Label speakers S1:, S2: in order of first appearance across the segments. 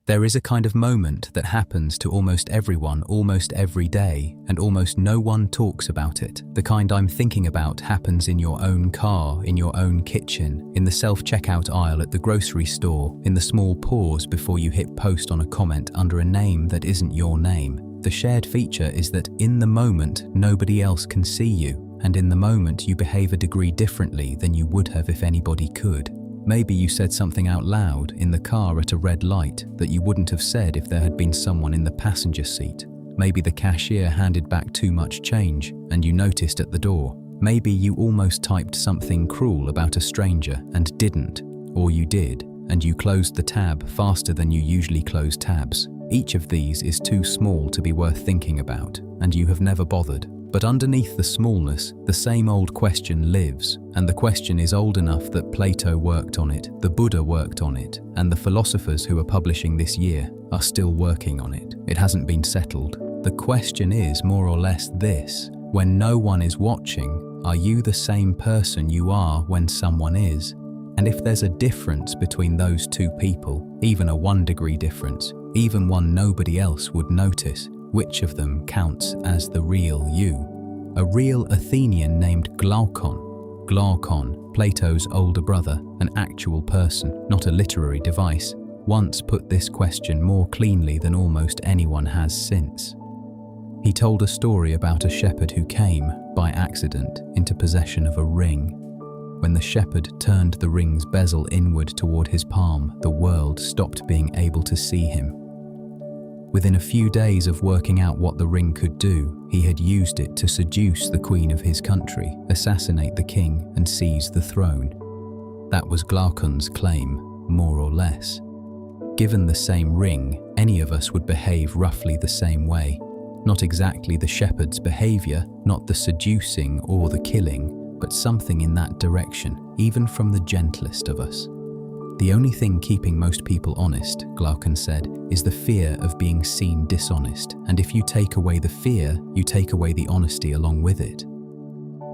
S1: There is a kind of moment that happens to almost everyone almost every day, and almost no one talks about it. The kind I'm thinking about happens in your own car, in your own kitchen, in the self-checkout aisle at the grocery store, in the small pause before you hit post on a comment under a name that isn't your name. The shared feature is that in the moment, nobody else can see you, and in the moment you behave a degree differently than you would have if anybody could. Maybe you said something out loud in the car at a red light that you wouldn't have said if there had been someone in the passenger seat. Maybe the cashier handed back too much change and you noticed at the door. Maybe you almost typed something cruel about a stranger and didn't, or you did, and you closed the tab faster than you usually close tabs. Each of these is too small to be worth thinking about, and you have never bothered. But underneath the smallness, the same old question lives, and the question is old enough that Plato worked on it, the Buddha worked on it, and the philosophers who are publishing this year are still working on it. It hasn't been settled. The question is more or less this: when no one is watching, are you the same person you are when someone is? And if there's a difference between those two people, even a 1-degree difference, even one nobody else would notice, which of them counts as the real you? A real Athenian named Glaucon, Plato's older brother, an actual person, not a literary device, once put this question more cleanly than almost anyone has since. He told a story about a shepherd who came, by accident, into possession of a ring. When the shepherd turned the ring's bezel inward toward his palm, the world stopped being able to see him. Within a few days of working out what the ring could do, he had used it to seduce the queen of his country, assassinate the king, and seize the throne. That was Glaucon's claim, more or less. Given the same ring, any of us would behave roughly the same way. Not exactly the shepherd's behavior, not the seducing or the killing, but something in that direction, even from the gentlest of us. The only thing keeping most people honest, Glaucon said, is the fear of being seen dishonest, and if you take away the fear, you take away the honesty along with it.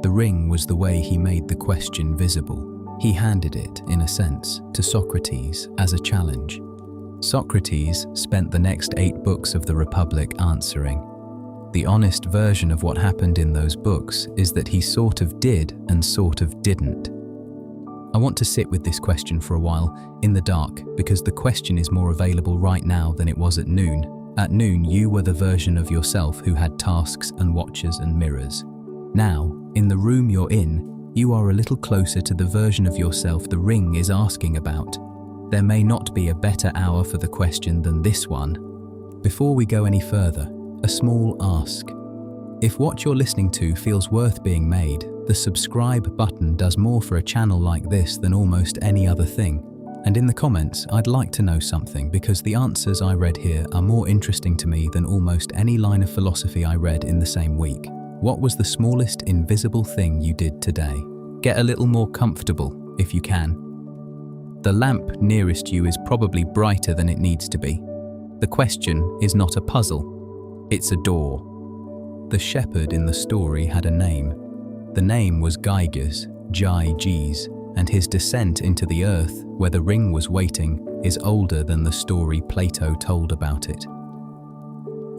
S1: The ring was the way he made the question visible. He handed it, in a sense, to Socrates as a challenge. Socrates spent the next 8 books of the Republic answering. The honest version of what happened in those books is that he sort of did and sort of didn't. I want to sit with this question for a while, in the dark, because the question is more available right now than it was at noon. At noon, you were the version of yourself who had tasks and watches and mirrors. Now, in the room you're in, you are a little closer to the version of yourself the ring is asking about. There may not be a better hour for the question than this one. Before we go any further, a small ask. If what you're listening to feels worth being made, the subscribe button does more for a channel like this than almost any other thing. And in the comments, I'd like to know something, because the answers I read here are more interesting to me than almost any line of philosophy I read in the same week. What was the smallest invisible thing you did today? Get a little more comfortable, if you can. The lamp nearest you is probably brighter than it needs to be. The question is not a puzzle, it's a door. The shepherd in the story had a name. The name was Gyges, Gyges, and his descent into the earth, where the ring was waiting, is older than the story Plato told about it.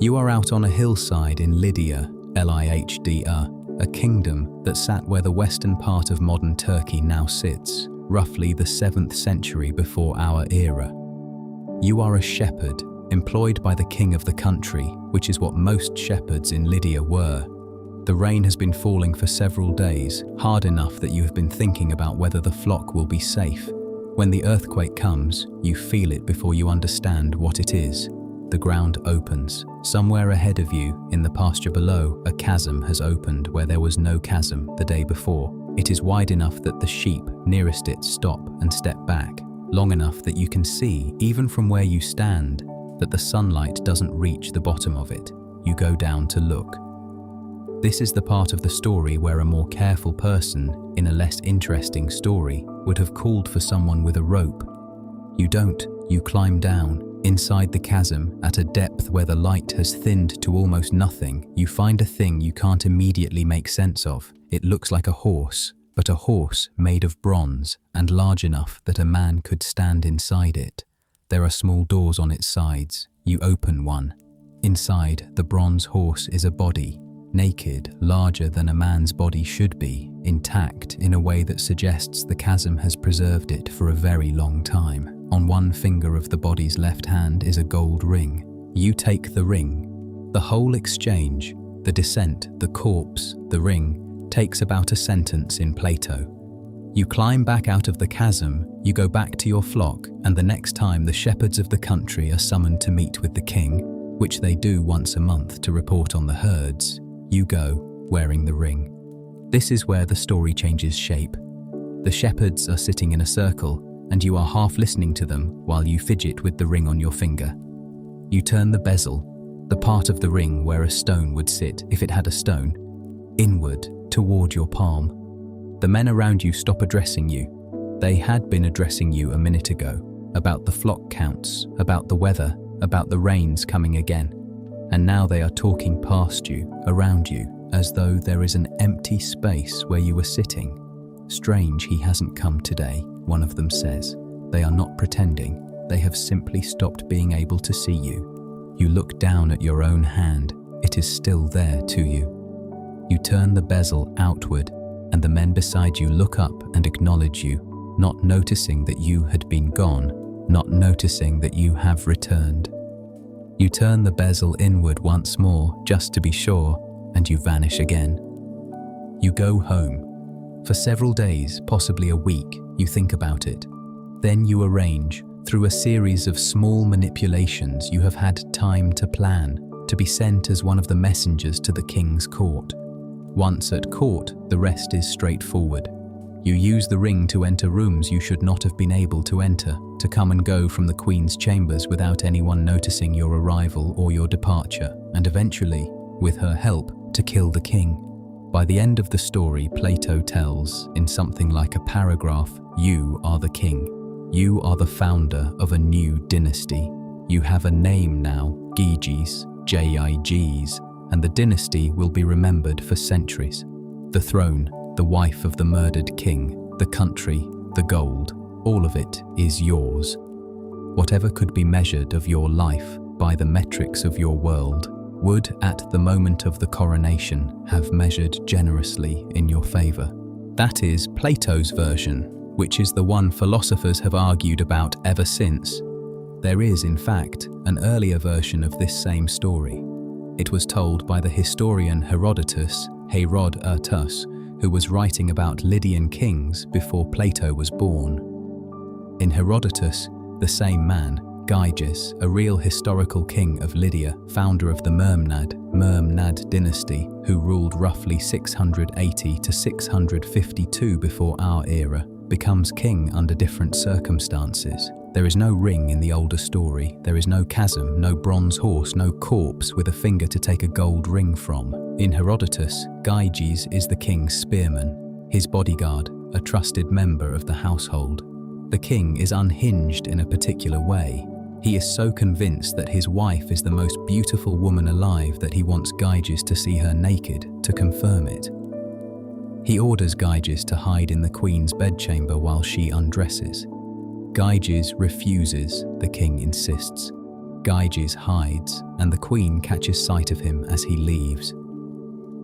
S1: You are out on a hillside in Lydia, Lyhdr, a kingdom that sat where the western part of modern Turkey now sits, roughly the 7th century before our era. You are a shepherd, employed by the king of the country, which is what most shepherds in Lydia were. The rain has been falling for several days, hard enough that you have been thinking about whether the flock will be safe. When the earthquake comes, you feel it before you understand what it is. The ground opens. Somewhere ahead of you, in the pasture below, a chasm has opened where there was no chasm the day before. It is wide enough that the sheep nearest it stop and step back, long enough that you can see, even from where you stand, that the sunlight doesn't reach the bottom of it. You go down to look. This is the part of the story where a more careful person, in a less interesting story, would have called for someone with a rope. You don't. You climb down. Inside the chasm, at a depth where the light has thinned to almost nothing, you find a thing you can't immediately make sense of. It looks like a horse, but a horse made of bronze and large enough that a man could stand inside it. There are small doors on its sides. You open one. Inside, the bronze horse is a body, naked, larger than a man's body should be, intact in a way that suggests the chasm has preserved it for a very long time. On one finger of the body's left hand is a gold ring. You take the ring. The whole exchange, the descent, the corpse, the ring, takes about a sentence in Plato. You climb back out of the chasm, you go back to your flock, and the next time the shepherds of the country are summoned to meet with the king, which they do once a month to report on the herds, you go, wearing the ring. This is where the story changes shape. The shepherds are sitting in a circle, and you are half listening to them while you fidget with the ring on your finger. You turn the bezel, the part of the ring where a stone would sit if it had a stone, inward toward your palm. The men around you stop addressing you. They had been addressing you a minute ago, about the flock counts, about the weather, about the rains coming again. And now they are talking past you, around you, as though there is an empty space where you were sitting. Strange he hasn't come today, one of them says. They are not pretending. They have simply stopped being able to see you. You look down at your own hand. It is still there to you. You turn the bezel outward, and the men beside you look up and acknowledge you, not noticing that you had been gone, not noticing that you have returned. You turn the bezel inward once more, just to be sure, and you vanish again. You go home. For several days, possibly a week, you think about it. Then you arrange, through a series of small manipulations you have had time to plan, to be sent as one of the messengers to the king's court. Once at court, the rest is straightforward. You use the ring to enter rooms you should not have been able to enter, to come and go from the queen's chambers without anyone noticing your arrival or your departure, and eventually, with her help, to kill the king. By the end of the story, Plato tells, in something like a paragraph, you are the king. You are the founder of a new dynasty. You have a name now, Gyges, Jigs, and the dynasty will be remembered for centuries. The throne, the wife of the murdered king, the country, the gold, all of it is yours. Whatever could be measured of your life by the metrics of your world would, at the moment of the coronation, have measured generously in your favor. That is Plato's version, which is the one philosophers have argued about ever since. There is, in fact, an earlier version of this same story. It was told by the historian Herodotus, who was writing about Lydian kings before Plato was born. In Herodotus, the same man, Gyges, a real historical king of Lydia, founder of the Myrmnad dynasty, who ruled roughly 680 to 652 before our era, becomes king under different circumstances. There is no ring in the older story, there is no chasm, no bronze horse, no corpse with a finger to take a gold ring from. In Herodotus, Gyges is the king's spearman, his bodyguard, a trusted member of the household. The king is unhinged in a particular way. He is so convinced that his wife is the most beautiful woman alive that he wants Gyges to see her naked to confirm it. He orders Gyges to hide in the queen's bedchamber while she undresses. Gyges refuses, the king insists. Gyges hides, and the queen catches sight of him as he leaves.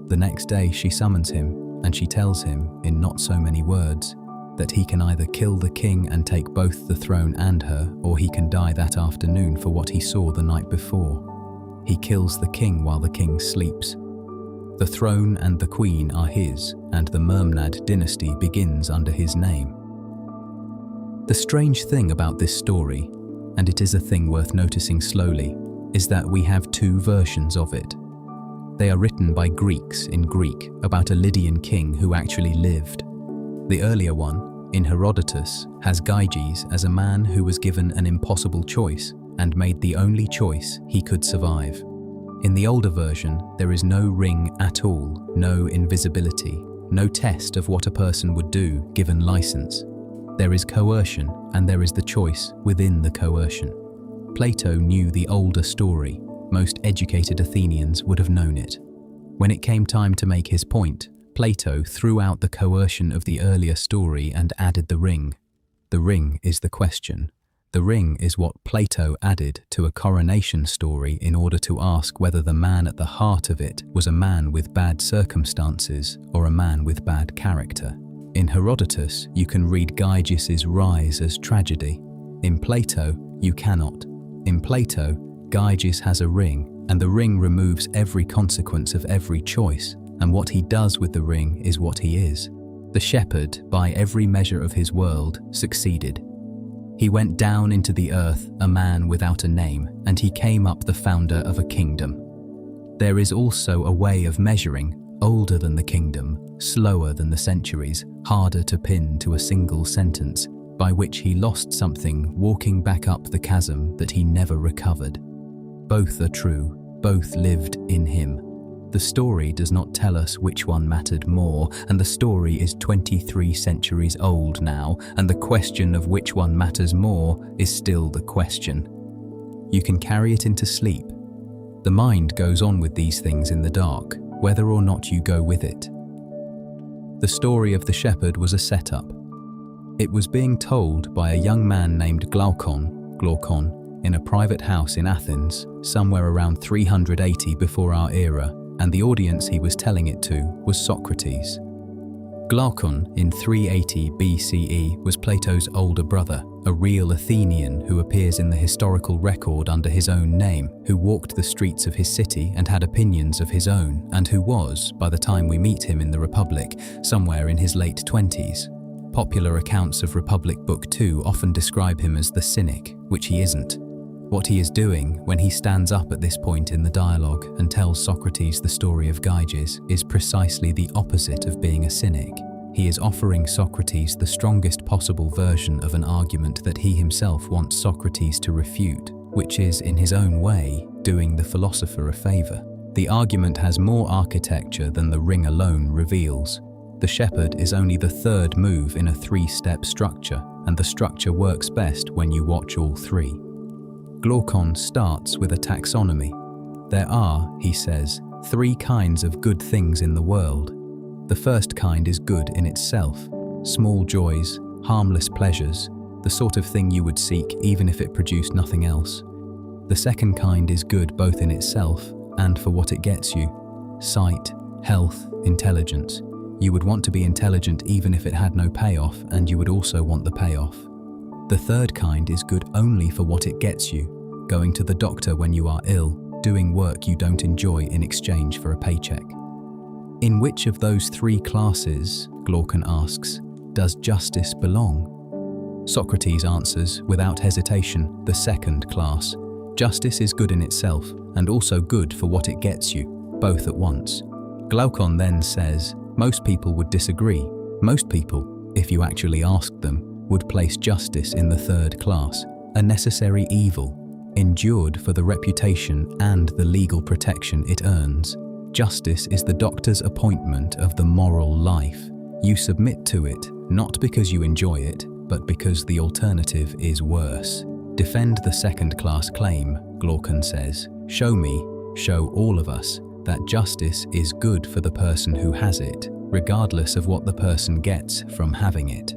S1: The next day she summons him, and she tells him, in not so many words, that he can either kill the king and take both the throne and her, or he can die that afternoon for what he saw the night before. He kills the king while the king sleeps. The throne and the queen are his, and the Myrmnad dynasty begins under his name. The strange thing about this story, and it is a thing worth noticing slowly, is that we have two versions of it. They are written by Greeks in Greek about a Lydian king who actually lived. The earlier one, in Herodotus, has Gyges as a man who was given an impossible choice and made the only choice he could survive. In the older version, there is no ring at all, no invisibility, no test of what a person would do given license. There is coercion, and there is the choice within the coercion. Plato knew the older story. Most educated Athenians would have known it. When it came time to make his point, Plato threw out the coercion of the earlier story and added the ring. The ring is the question. The ring is what Plato added to a coronation story in order to ask whether the man at the heart of it was a man with bad circumstances or a man with bad character. In Herodotus, you can read Gyges' rise as tragedy. In Plato, you cannot. In Plato, Gyges has a ring, and the ring removes every consequence of every choice, and what he does with the ring is what he is. The shepherd, by every measure of his world, succeeded. He went down into the earth a man without a name, and he came up the founder of a kingdom. There is also a way of measuring, older than the kingdom, slower than the centuries, harder to pin to a single sentence, by which he lost something walking back up the chasm that he never recovered. Both are true, both lived in him. The story does not tell us which one mattered more, and the story is 23 centuries old now, and the question of which one matters more is still the question. You can carry it into sleep. The mind goes on with these things in the dark, whether or not you go with it. The story of the shepherd was a setup. It was being told by a young man named Glaucon, in a private house in Athens, somewhere around 380 before our era, and the audience he was telling it to was Socrates. Glaucon, in 380 BCE, was Plato's older brother, a real Athenian who appears in the historical record under his own name, who walked the streets of his city and had opinions of his own, and who was, by the time we meet him in the Republic, somewhere in his late 20s. Popular accounts of Republic Book 2 often describe him as the cynic, which he isn't. What he is doing when he stands up at this point in the dialogue and tells Socrates the story of Gyges is precisely the opposite of being a cynic. He is offering Socrates the strongest possible version of an argument that he himself wants Socrates to refute, which is, in his own way, doing the philosopher a favor. The argument has more architecture than the ring alone reveals. The shepherd is only the third move in a three-step structure, and the structure works best when you watch all three. Glaucon starts with a taxonomy. There are, he says, three kinds of good things in the world. The first kind is good in itself, small joys, harmless pleasures, the sort of thing you would seek even if it produced nothing else. The second kind is good both in itself and for what it gets you, sight, health, intelligence. You would want to be intelligent even if it had no payoff, and you would also want the payoff. The third kind is good only for what it gets you, going to the doctor when you are ill, doing work you don't enjoy in exchange for a paycheck. In which of those three classes, Glaucon asks, does justice belong? Socrates answers, without hesitation, the second class. Justice is good in itself, and also good for what it gets you, both at once. Glaucon then says, most people would disagree. Most people, if you actually asked them, would place justice in the third class, a necessary evil, endured for the reputation and the legal protection it earns. Justice is the doctor's appointment of the moral life. You submit to it, not because you enjoy it, but because the alternative is worse. Defend the second-class claim, Glaucon says. Show me, show all of us, that justice is good for the person who has it, regardless of what the person gets from having it.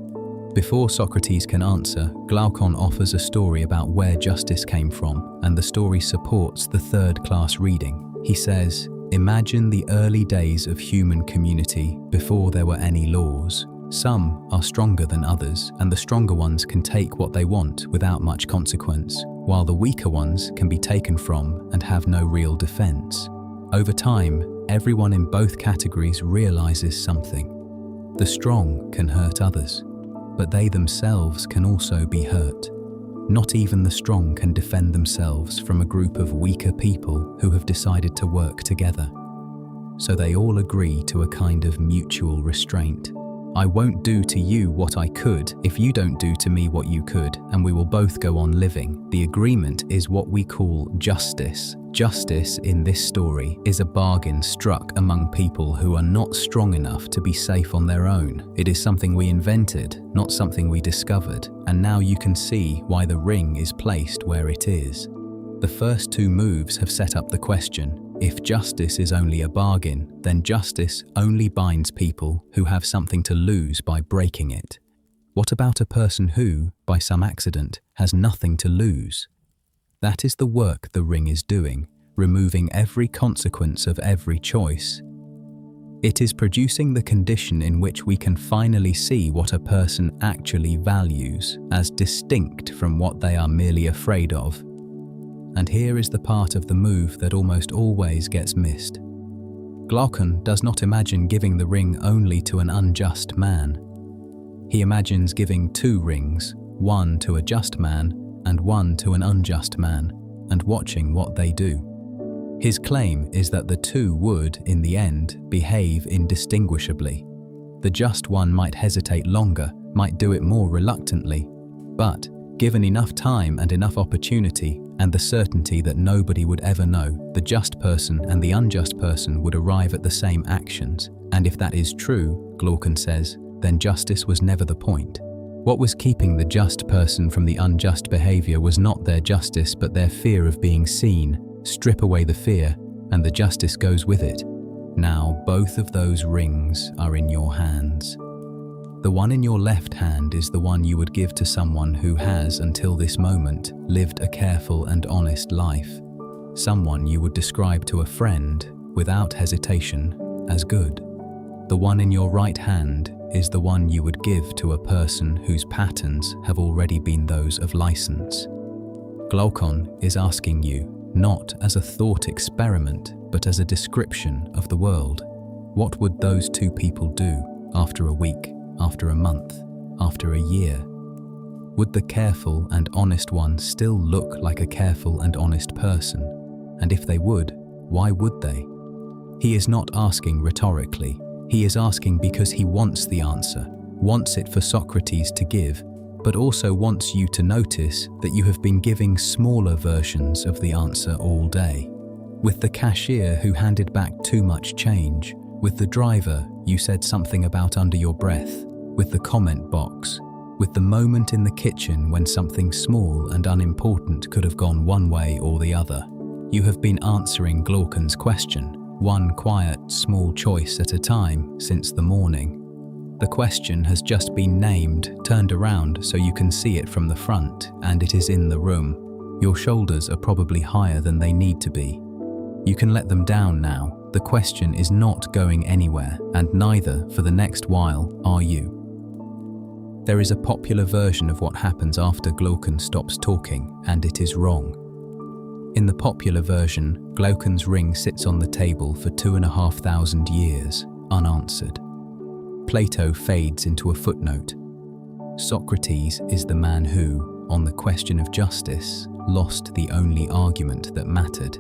S1: Before Socrates can answer, Glaucon offers a story about where justice came from, and the story supports the third-class reading. He says, imagine the early days of human community before there were any laws. Some are stronger than others, and the stronger ones can take what they want without much consequence, while the weaker ones can be taken from and have no real defense. Over time, everyone in both categories realizes something. The strong can hurt others, but they themselves can also be hurt. Not even the strong can defend themselves from a group of weaker people who have decided to work together. So they all agree to a kind of mutual restraint. I won't do to you what I could if you don't do to me what you could, and we will both go on living. The agreement is what we call justice. Justice in this story is a bargain struck among people who are not strong enough to be safe on their own. It is something we invented, not something we discovered, and now you can see why the ring is placed where it is. The first two moves have set up the question. If justice is only a bargain, then justice only binds people who have something to lose by breaking it. What about a person who, by some accident, has nothing to lose. That is the work the ring is doing, removing every consequence of every choice. It is producing the condition in which we can finally see what a person actually values as distinct from what they are merely afraid of. And here is the part of the move that almost always gets missed. Glaucon does not imagine giving the ring only to an unjust man. He imagines giving 2 rings, one to a just man and one to an unjust man, and watching what they do. His claim is that the 2 would, in the end, behave indistinguishably. The just one might hesitate longer, might do it more reluctantly, but given enough time and enough opportunity, and the certainty that nobody would ever know, the just person and the unjust person would arrive at the same actions. And if that is true, Glaucon says, then justice was never the point. What was keeping the just person from the unjust behavior was not their justice but their fear of being seen. Strip away the fear, and the justice goes with it. Now both of those rings are in your hands. The one in your left hand is the one you would give to someone who has, until this moment, lived a careful and honest life. Someone you would describe to a friend, without hesitation, as good. The one in your right hand is the one you would give to a person whose patterns have already been those of license. Glaucon is asking you, not as a thought experiment, but as a description of the world. What would those 2 people do after a week, after a month, after a year? Would the careful and honest one still look like a careful and honest person? And if they would, why would they? He is not asking rhetorically. He is asking because he wants the answer, wants it for Socrates to give, but also wants you to notice that you have been giving smaller versions of the answer all day. With the cashier who handed back too much change, with the driver you said something about under your breath, with the comment box, with the moment in the kitchen when something small and unimportant could have gone one way or the other. You have been answering Glaucon's question, one quiet, small choice at a time since the morning. The question has just been named, turned around so you can see it from the front, and it is in the room. Your shoulders are probably higher than they need to be. You can let them down now. The question is not going anywhere, and neither, for the next while, are you. There is a popular version of what happens after Glaucon stops talking, and it is wrong. In the popular version, Glaucon's ring sits on the table for 2,500 years, unanswered. Plato fades into a footnote. Socrates is the man who, on the question of justice, lost the only argument that mattered.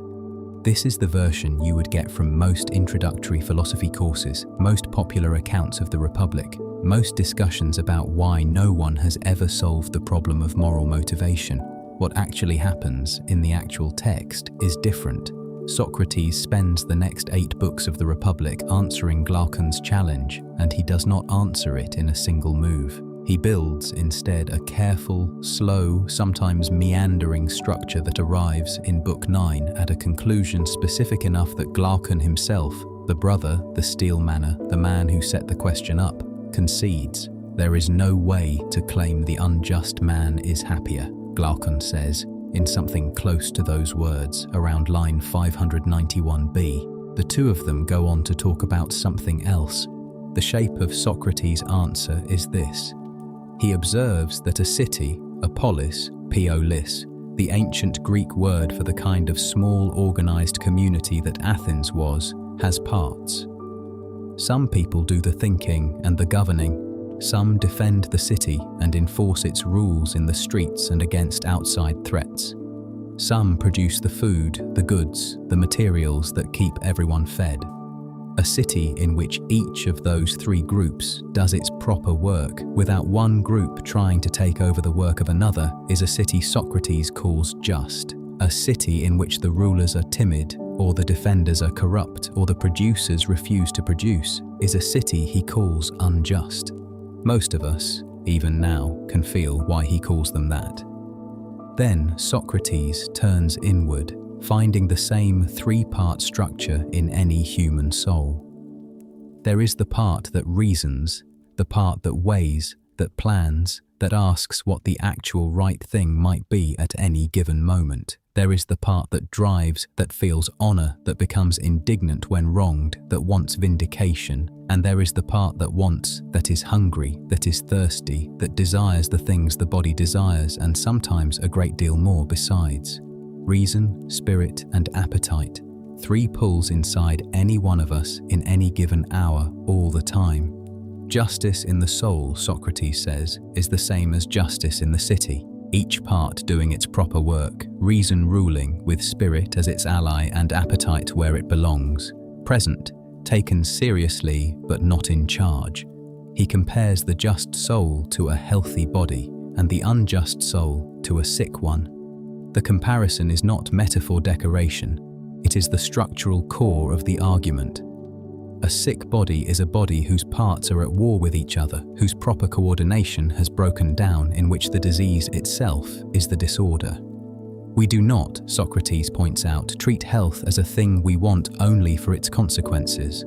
S1: This is the version you would get from most introductory philosophy courses, most popular accounts of the Republic, most discussions about why no one has ever solved the problem of moral motivation. What actually happens in the actual text is different. Socrates spends the next 8 books of the Republic answering Glaucon's challenge, and he does not answer it in a single move. He builds, instead, a careful, slow, sometimes meandering structure that arrives in Book 9 at a conclusion specific enough that Glaucon himself, the brother, the steel manor, the man who set the question up, concedes. There is no way to claim the unjust man is happier, Glaucon says, in something close to those words, around line 591b. The 2 of them go on to talk about something else. The shape of Socrates' answer is this. He observes that a city, a polis, polis, the ancient Greek word for the kind of small organized community that Athens was, has parts. Some people do the thinking and the governing. Some defend the city and enforce its rules in the streets and against outside threats. Some produce the food, the goods, the materials that keep everyone fed. A city in which each of those 3 groups does its proper work without one group trying to take over the work of another is a city Socrates calls just. A city in which the rulers are timid, or the defenders are corrupt, or the producers refuse to produce, is a city he calls unjust. Most of us, even now, can feel why he calls them that. Then Socrates turns inward, finding the same 3-part structure in any human soul. There is the part that reasons, the part that weighs, that plans, that asks what the actual right thing might be at any given moment. There is the part that drives, that feels honor, that becomes indignant when wronged, that wants vindication. And there is the part that wants, that is hungry, that is thirsty, that desires the things the body desires, and sometimes a great deal more besides. Reason, spirit, and appetite. 3 pulls inside any one of us in any given hour, all the time. Justice in the soul, Socrates says, is the same as justice in the city, each part doing its proper work, reason ruling, with spirit as its ally and appetite where it belongs, present, taken seriously but not in charge. He compares the just soul to a healthy body and the unjust soul to a sick one. The comparison is not metaphor decoration, it is the structural core of the argument. A sick body is a body whose parts are at war with each other, whose proper coordination has broken down, in which the disease itself is the disorder. We do not, Socrates points out, treat health as a thing we want only for its consequences.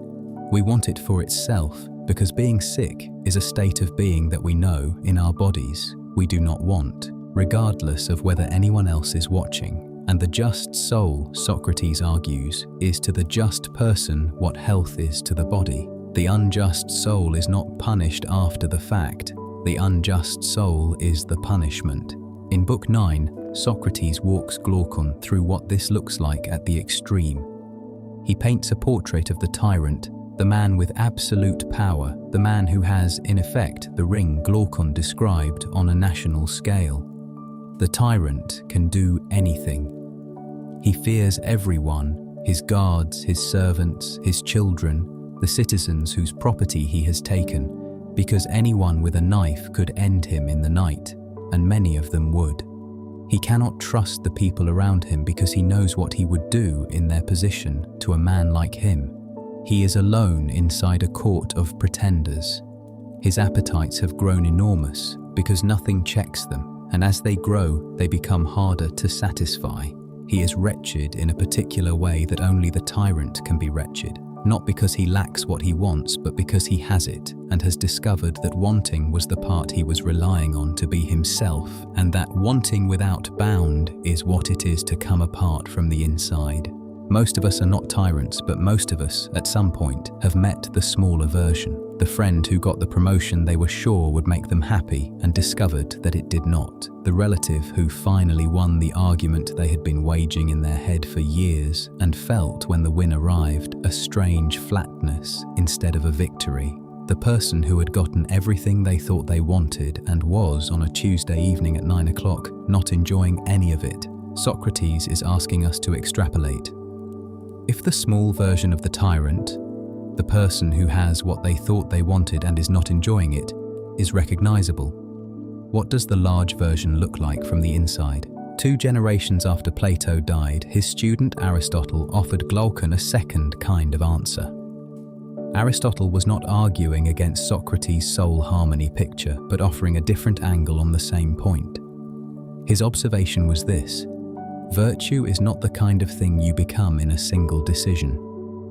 S1: We want it for itself, because being sick is a state of being that we know in our bodies we do not want, regardless of whether anyone else is watching. And the just soul, Socrates argues, is to the just person what health is to the body. The unjust soul is not punished after the fact. The unjust soul is the punishment. In Book 9, Socrates walks Glaucon through what this looks like at the extreme. He paints a portrait of the tyrant, the man with absolute power, the man who has, in effect, the ring Glaucon described on a national scale. The tyrant can do anything. He fears everyone, his guards, his servants, his children, the citizens whose property he has taken, because anyone with a knife could end him in the night, and many of them would. He cannot trust the people around him because he knows what he would do in their position to a man like him. He is alone inside a court of pretenders. His appetites have grown enormous because nothing checks them, and as they grow, they become harder to satisfy. He is wretched in a particular way that only the tyrant can be wretched, not because he lacks what he wants, but because he has it and has discovered that wanting was the part he was relying on to be himself, and that wanting without bound is what it is to come apart from the inside. Most of us are not tyrants, but most of us, at some point, have met the smaller version, the friend who got the promotion they were sure would make them happy and discovered that it did not, the relative who finally won the argument they had been waging in their head for years and felt, when the win arrived, a strange flatness instead of a victory, the person who had gotten everything they thought they wanted and was, on a Tuesday evening at 9 o'clock, not enjoying any of it. Socrates is asking us to extrapolate. If the small version of the tyrant, the person who has what they thought they wanted and is not enjoying it, is recognizable, what does the large version look like from the inside? 2 generations after Plato died, his student Aristotle offered Glaucon a second kind of answer. Aristotle was not arguing against Socrates' soul harmony picture, but offering a different angle on the same point. His observation was this: virtue is not the kind of thing you become in a single decision.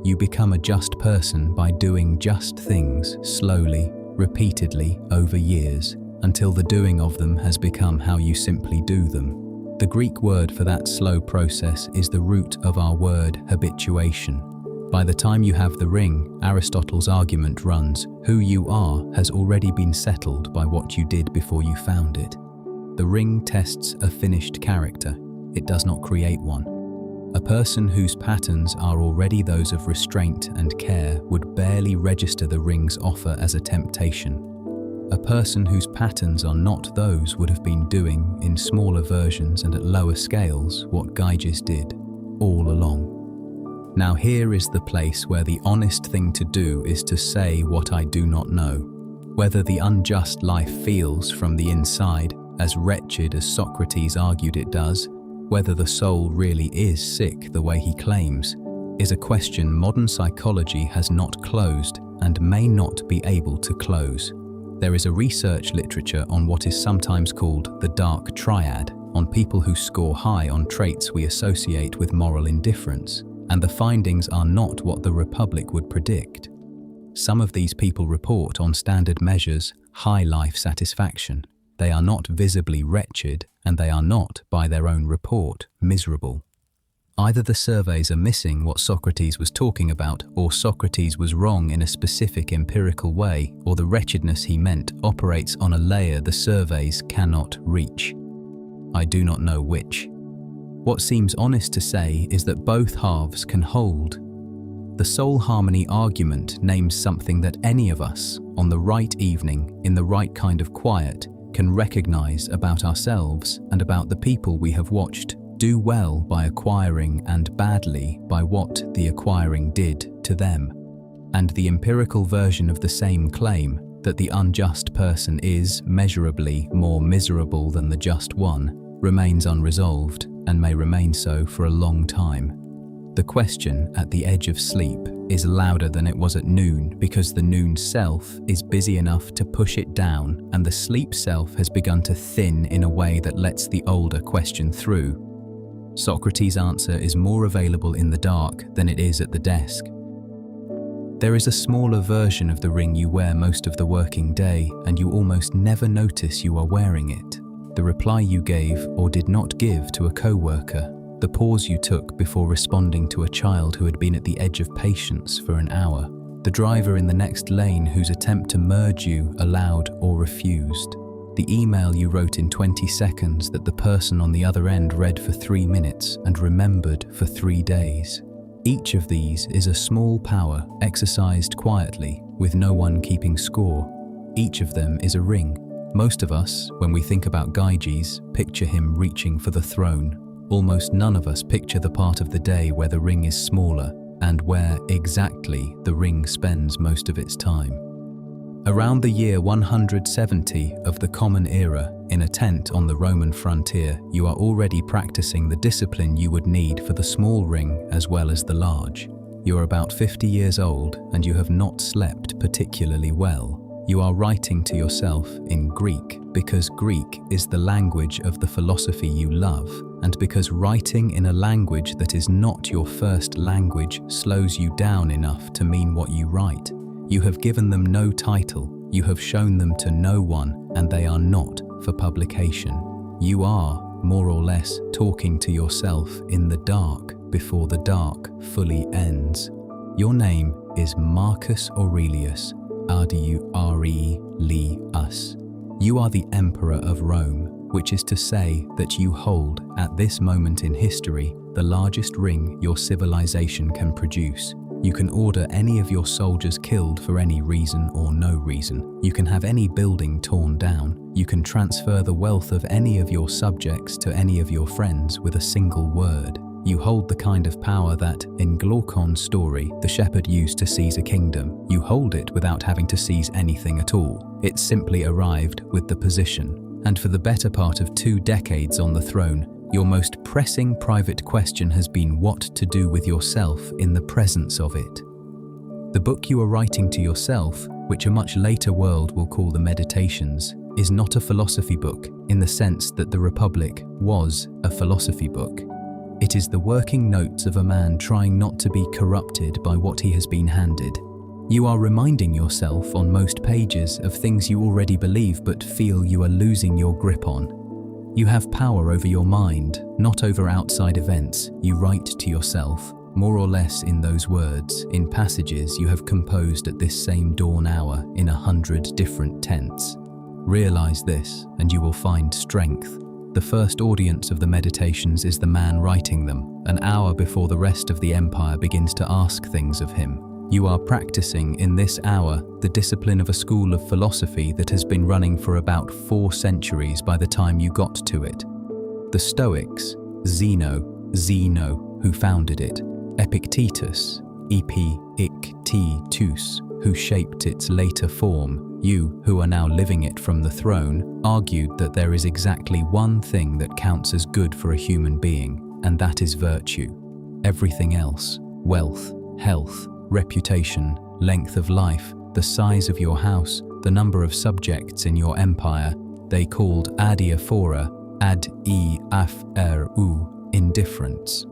S1: You become a just person by doing just things slowly, repeatedly, over years, until the doing of them has become how you simply do them. The Greek word for that slow process is the root of our word habituation. By the time you have the ring, Aristotle's argument runs, who you are has already been settled by what you did before you found it. The ring tests a finished character. It does not create one. A person whose patterns are already those of restraint and care would barely register the ring's offer as a temptation. A person whose patterns are not those would have been doing, in smaller versions and at lower scales, what Gyges did, all along. Now here is the place where the honest thing to do is to say what I do not know. Whether the unjust life feels from the inside, as wretched as Socrates argued it does, whether the soul really is sick the way he claims, is a question modern psychology has not closed and may not be able to close. There is a research literature on what is sometimes called the dark triad, on people who score high on traits we associate with moral indifference, and the findings are not what the Republic would predict. Some of these people report on standard measures high life satisfaction. They are not visibly wretched, and they are not, by their own report, miserable. Either the surveys are missing what Socrates was talking about, or Socrates was wrong in a specific empirical way, or the wretchedness he meant operates on a layer the surveys cannot reach. I do not know which. What seems honest to say is that both halves can hold. The soul harmony argument names something that any of us, on the right evening, in the right kind of quiet, can recognize about ourselves and about the people we have watched do well by acquiring and badly by what the acquiring did to them. And the empirical version of the same claim, that the unjust person is measurably more miserable than the just one, remains unresolved and may remain so for a long time. The question at the edge of sleep is louder than it was at noon because the noon self is busy enough to push it down, and the sleep self has begun to thin in a way that lets the older question through. Socrates' answer is more available in the dark than it is at the desk. There is a smaller version of the ring you wear most of the working day, and you almost never notice you are wearing it. The reply you gave or did not give to a co-worker, the pause you took before responding to a child who had been at the edge of patience for an hour, the driver in the next lane whose attempt to merge you allowed or refused, the email you wrote in 20 seconds that the person on the other end read for 3 minutes and remembered for 3 days. Each of these is a small power exercised quietly, with no one keeping score. Each of them is a ring. Most of us, when we think about Gyges, picture him reaching for the throne. Almost none of us picture the part of the day where the ring is smaller and where, exactly, the ring spends most of its time. Around the year 170 of the Common Era, in a tent on the Roman frontier, you are already practicing the discipline you would need for the small ring as well as the large. You are about 50 years old and you have not slept particularly well. You are writing to yourself in Greek because Greek is the language of the philosophy you love, and because writing in a language that is not your first language slows you down enough to mean what you write. You have given them no title, you have shown them to no one, and they are not for publication. You are, more or less, talking to yourself in the dark before the dark fully ends. Your name is Marcus Aurelius, Aurelius. You are the Emperor of Rome, which is to say that you hold, at this moment in history, the largest ring your civilization can produce. You can order any of your soldiers killed for any reason or no reason. You can have any building torn down. You can transfer the wealth of any of your subjects to any of your friends with a single word. You hold the kind of power that, in Glaucon's story, the shepherd used to seize a kingdom. You hold it without having to seize anything at all. It simply arrived with the position. And for the better part of 2 decades on the throne, your most pressing private question has been what to do with yourself in the presence of it. The book you are writing to yourself, which a much later world will call the Meditations, is not a philosophy book in the sense that the Republic was a philosophy book. It is the working notes of a man trying not to be corrupted by what he has been handed. You are reminding yourself on most pages of things you already believe but feel you are losing your grip on. You have power over your mind, not over outside events. You write to yourself, more or less in those words, in passages you have composed at this same dawn hour in 100 different tents. Realize this, and you will find strength. The first audience of the Meditations is the man writing them, an hour before the rest of the empire begins to ask things of him. You are practicing in this hour the discipline of a school of philosophy that has been running for about 4 centuries by the time you got to it. The Stoics, Zeno, who founded it, Epictetus, who shaped its later form, you, who are now living it from the throne, argued that there is exactly one thing that counts as good for a human being, and that is virtue. Everything else, wealth, health, reputation, length of life, the size of your house, the number of subjects in your empire, they called adiaphora, indifference.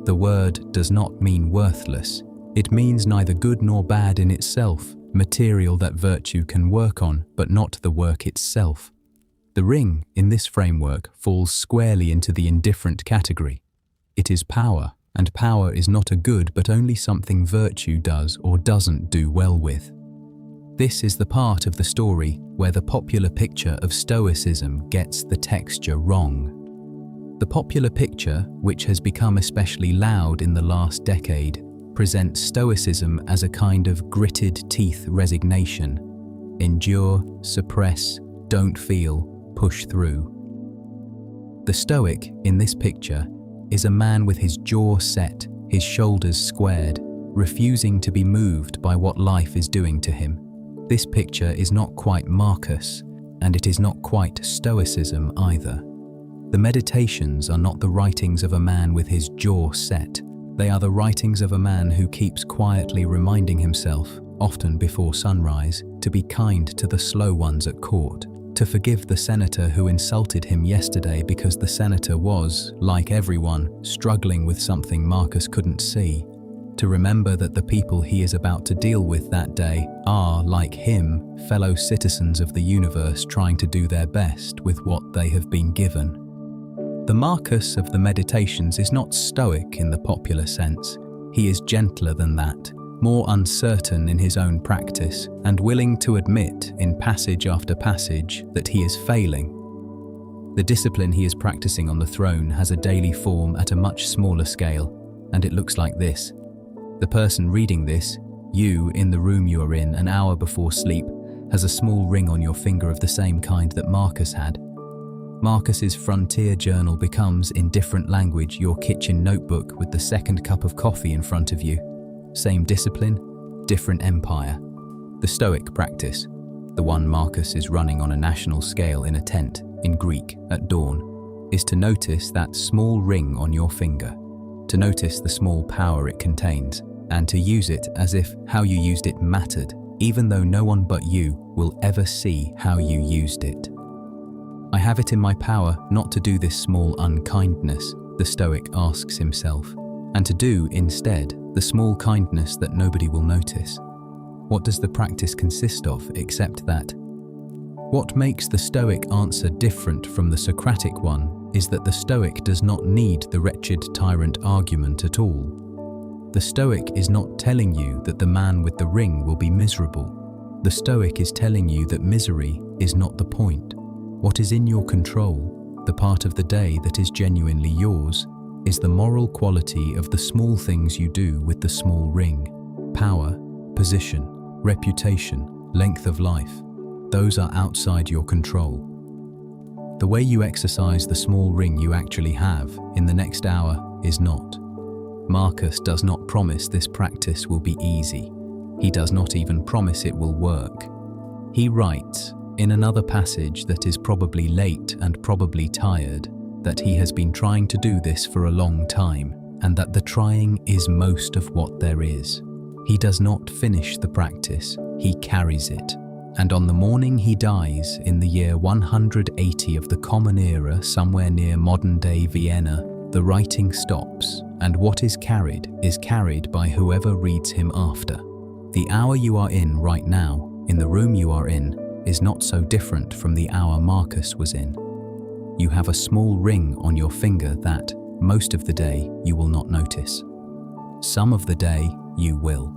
S1: The word does not mean worthless. It means neither good nor bad in itself, material that virtue can work on, but not the work itself. The ring, in this framework, falls squarely into the indifferent category. It is power, and power is not a good but only something virtue does or doesn't do well with. This is the part of the story where the popular picture of Stoicism gets the texture wrong. The popular picture, which has become especially loud in the last decade, presents Stoicism as a kind of gritted teeth resignation. Endure, suppress, don't feel, push through. The Stoic, in this picture, is a man with his jaw set, his shoulders squared, refusing to be moved by what life is doing to him. This picture is not quite Marcus, and it is not quite Stoicism either. The Meditations are not the writings of a man with his jaw set. They are the writings of a man who keeps quietly reminding himself, often before sunrise, to be kind to the slow ones at court, to forgive the senator who insulted him yesterday because the senator was, like everyone, struggling with something Marcus couldn't see, to remember that the people he is about to deal with that day are, like him, fellow citizens of the universe trying to do their best with what they have been given. The Marcus of the Meditations is not stoic in the popular sense. He is gentler than that, more uncertain in his own practice, and willing to admit in passage after passage that he is failing. The discipline he is practicing on the throne has a daily form at a much smaller scale, and it looks like this. The person reading this, you in the room you are in an hour before sleep, has a small ring on your finger of the same kind that Marcus had. Marcus's frontier journal becomes, in different language, your kitchen notebook with the second cup of coffee in front of you. Same discipline, different empire. The Stoic practice, the one Marcus is running on a national scale in a tent, in Greek, at dawn, is to notice that small ring on your finger, to notice the small power it contains, and to use it as if how you used it mattered, even though no one but you will ever see how you used it. I have it in my power not to do this small unkindness, the Stoic asks himself, and to do, instead, the small kindness that nobody will notice. What does the practice consist of except that? What makes the Stoic answer different from the Socratic one is that the Stoic does not need the wretched tyrant argument at all. The Stoic is not telling you that the man with the ring will be miserable. The Stoic is telling you that misery is not the point. What is in your control, the part of the day that is genuinely yours, is the moral quality of the small things you do with the small ring. Power, position, reputation, length of life, those are outside your control. The way you exercise the small ring you actually have in the next hour is not. Marcus does not promise this practice will be easy. He does not even promise it will work. He writes, in another passage that is probably late and probably tired, that he has been trying to do this for a long time, and that the trying is most of what there is. He does not finish the practice, he carries it. And on the morning he dies, in the year 180 of the Common Era, somewhere near modern-day Vienna, the writing stops, and what is carried by whoever reads him after. The hour you are in right now, in the room you are in, is not so different from the hour Marcus was in. You have a small ring on your finger that, most of the day, you will not notice. Some of the day, you will.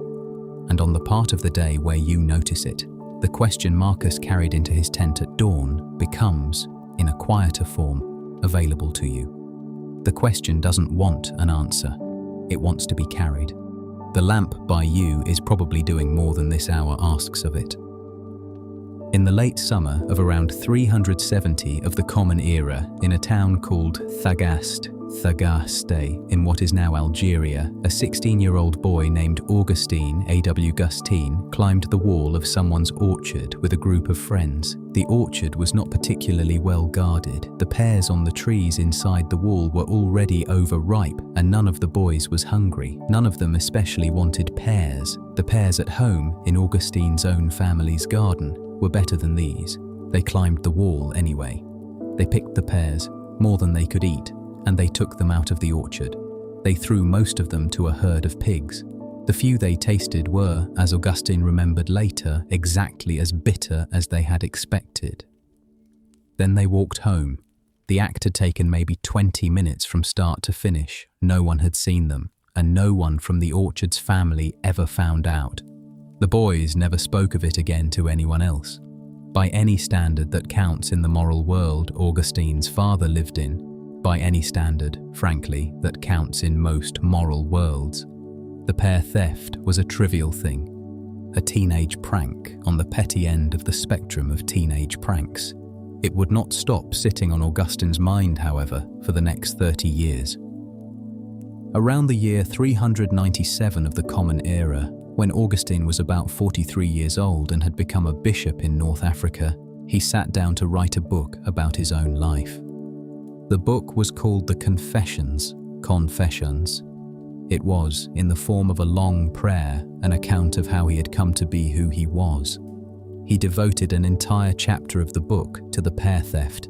S1: And on the part of the day where you notice it, the question Marcus carried into his tent at dawn becomes, in a quieter form, available to you. The question doesn't want an answer. It wants to be carried. The lamp by you is probably doing more than this hour asks of it. In the late summer of around 370 of the Common Era, in a town called Thagaste, in what is now Algeria, a 16-year-old boy named Augustine, Augustine, climbed the wall of someone's orchard with a group of friends. The orchard was not particularly well guarded. The pears on the trees inside the wall were already overripe, and none of the boys was hungry. None of them especially wanted pears. The pears at home, in Augustine's own family's garden, were better than these. They climbed the wall anyway. They picked the pears, more than they could eat, and they took them out of the orchard. They threw most of them to a herd of pigs. The few they tasted were, as Augustine remembered later, exactly as bitter as they had expected. Then they walked home. The act had taken maybe 20 minutes from start to finish. No one had seen them, and no one from the orchard's family ever found out. The boys never spoke of it again to anyone else. By any standard that counts in the moral world Augustine's father lived in, by any standard, frankly, that counts in most moral worlds, the pear theft was a trivial thing, a teenage prank on the petty end of the spectrum of teenage pranks. It would not stop sitting on Augustine's mind, however, for the next 30 years. Around the year 397 of the Common Era, when Augustine was about 43 years old and had become a bishop in North Africa, he sat down to write a book about his own life. The book was called the Confessions. It was, in the form of a long prayer, an account of how he had come to be who he was. He devoted an entire chapter of the book to the pear theft,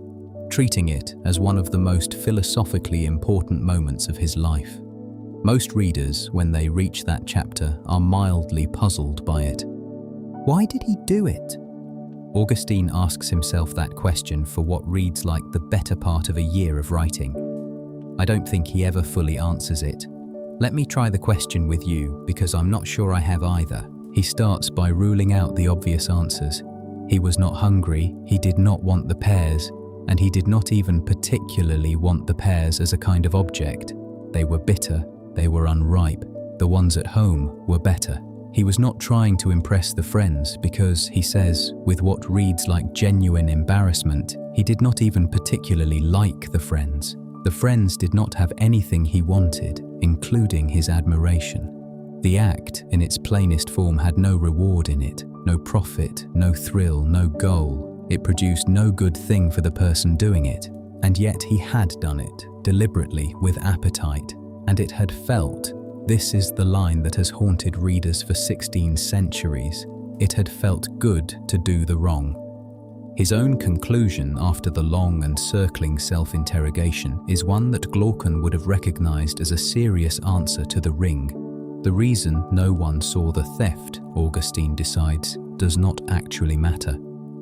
S1: treating it as one of the most philosophically important moments of his life. Most readers, when they reach that chapter, are mildly puzzled by it. Why did he do it? Augustine asks himself that question for what reads like the better part of a year of writing. I don't think he ever fully answers it. Let me try the question with you, because I'm not sure I have either. He starts by ruling out the obvious answers. He was not hungry, he did not want the pears, and he did not even particularly want the pears as a kind of object. They were bitter, they were unripe. The ones at home were better. He was not trying to impress the friends because, he says, with what reads like genuine embarrassment, he did not even particularly like the friends. The friends did not have anything he wanted, including his admiration. The act, in its plainest form, had no reward in it, no profit, no thrill, no goal. It produced no good thing for the person doing it, and yet he had done it, deliberately, with appetite, and it had felt. This is the line that has haunted readers for 16 centuries. It had felt good to do the wrong. His own conclusion after the long and circling self-interrogation is one that Glaucon would have recognized as a serious answer to the ring. The reason no one saw the theft, Augustine decides, does not actually matter.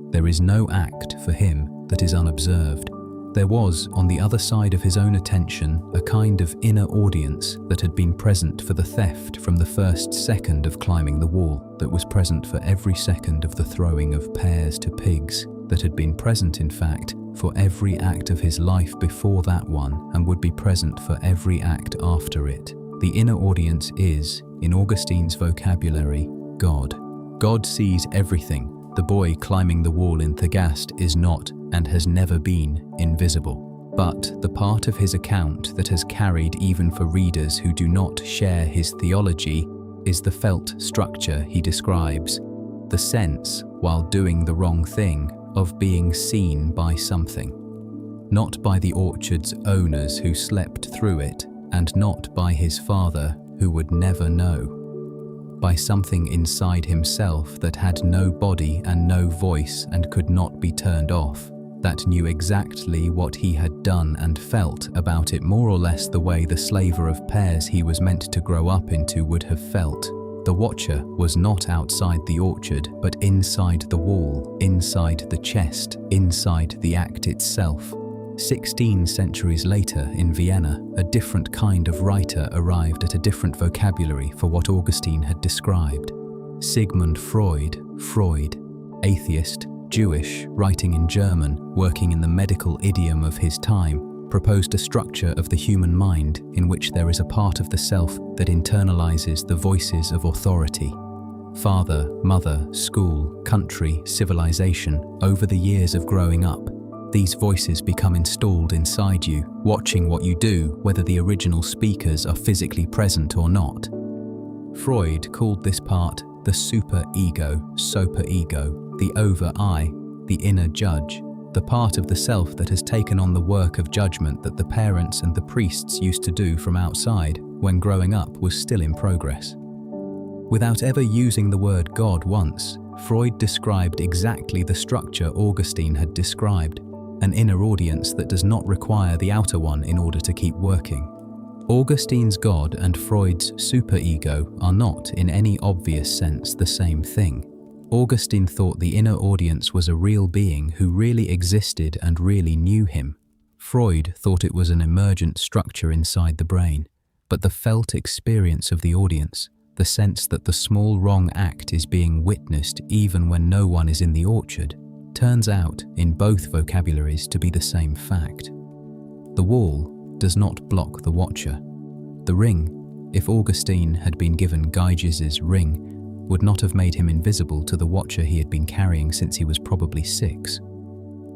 S1: There is no act for him that is unobserved. There was, on the other side of his own attention, a kind of inner audience that had been present for the theft from the first second of climbing the wall, that was present for every second of the throwing of pears to pigs, that had been present, in fact, for every act of his life before that one, and would be present for every act after it. The inner audience is, in Augustine's vocabulary, God. God sees everything. The boy climbing the wall in Thagaste is not, and has never been, invisible. But the part of his account that has carried even for readers who do not share his theology is the felt structure he describes, the sense, while doing the wrong thing, of being seen by something. Not by the orchard's owners who slept through it, and not by his father, who would never know. By something inside himself that had no body and no voice and could not be turned off, that knew exactly what he had done and felt about it more or less the way the slaver of pears he was meant to grow up into would have felt. The watcher was not outside the orchard, but inside the wall, inside the chest, inside the act itself. 16 centuries later, in Vienna, a different kind of writer arrived at a different vocabulary for what Augustine had described. Sigmund Freud, atheist, Jewish, writing in German, working in the medical idiom of his time, proposed a structure of the human mind in which there is a part of the self that internalizes the voices of authority. Father, mother, school, country, civilization, over the years of growing up, these voices become installed inside you, watching what you do, whether the original speakers are physically present or not. Freud called this part the superego, the over-I, the inner judge, the part of the self that has taken on the work of judgment that the parents and the priests used to do from outside when growing up was still in progress. Without ever using the word God once, Freud described exactly the structure Augustine had described, an inner audience that does not require the outer one in order to keep working. Augustine's God and Freud's superego are not, in any obvious sense, the same thing. Augustine thought the inner audience was a real being who really existed and really knew him. Freud thought it was an emergent structure inside the brain, but the felt experience of the audience, the sense that the small wrong act is being witnessed even when no one is in the orchard, turns out, in both vocabularies, to be the same fact. The wall does not block the watcher. The ring, if Augustine had been given Gyges' ring, would not have made him invisible to the watcher he had been carrying since he was probably 6.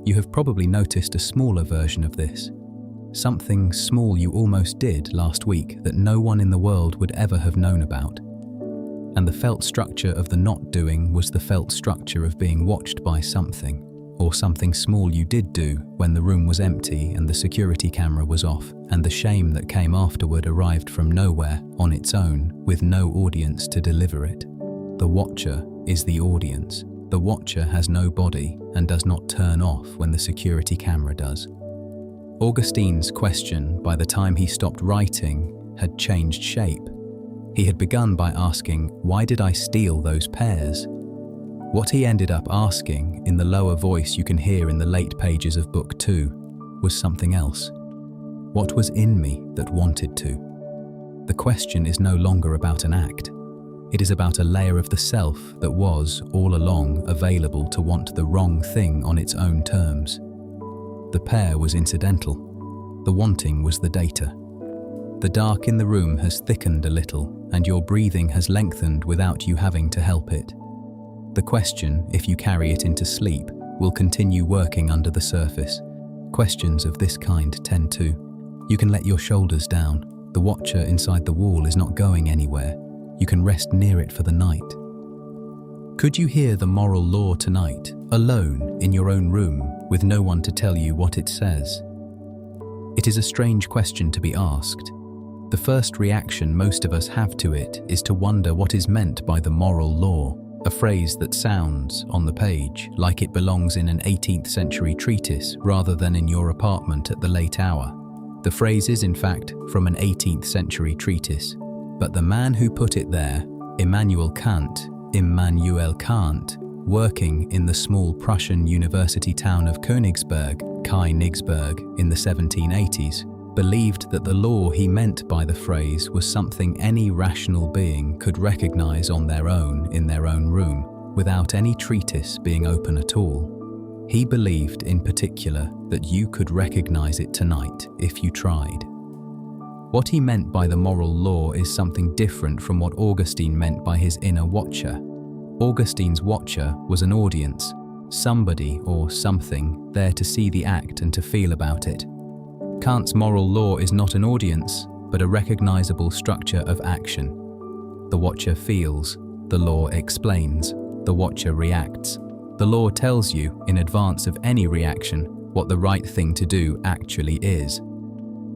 S1: You have probably noticed a smaller version of this. Something small you almost did last week that no one in the world would ever have known about. And the felt structure of the not doing was the felt structure of being watched by something, or something small you did do when the room was empty and the security camera was off, and the shame that came afterward arrived from nowhere on its own with no audience to deliver it. The watcher is the audience. The watcher has no body and does not turn off when the security camera does. Augustine's question, by the time he stopped writing, had changed shape. He had begun by asking, "Why did I steal those pears?" What he ended up asking, in the lower voice you can hear in the late pages of Book 2, was something else. What was in me that wanted to? The question is no longer about an act. It is about a layer of the self that was, all along, available to want the wrong thing on its own terms. The pear was incidental. The wanting was the data. The dark in the room has thickened a little, and your breathing has lengthened without you having to help it. The question, if you carry it into sleep, will continue working under the surface. Questions of this kind tend to. You can let your shoulders down. The watcher inside the wall is not going anywhere. You can rest near it for the night. Could you hear the moral law tonight, alone in your own room, with no one to tell you what it says? It is a strange question to be asked. The first reaction most of us have to it is to wonder what is meant by the moral law, a phrase that sounds, on the page, like it belongs in an 18th century treatise rather than in your apartment at the late hour. The phrase is, in fact, from an 18th century treatise. But the man who put it there, Immanuel Kant, working in the small Prussian university town of Königsberg, in the 1780s, believed that the law he meant by the phrase was something any rational being could recognize on their own in their own room, without any treatise being open at all. He believed, in particular, that you could recognize it tonight if you tried. What he meant by the moral law is something different from what Augustine meant by his inner watcher. Augustine's watcher was an audience, somebody or something there to see the act and to feel about it. Kant's moral law is not an audience, but a recognizable structure of action. The watcher feels, the law explains, the watcher reacts. The law tells you, in advance of any reaction, what the right thing to do actually is.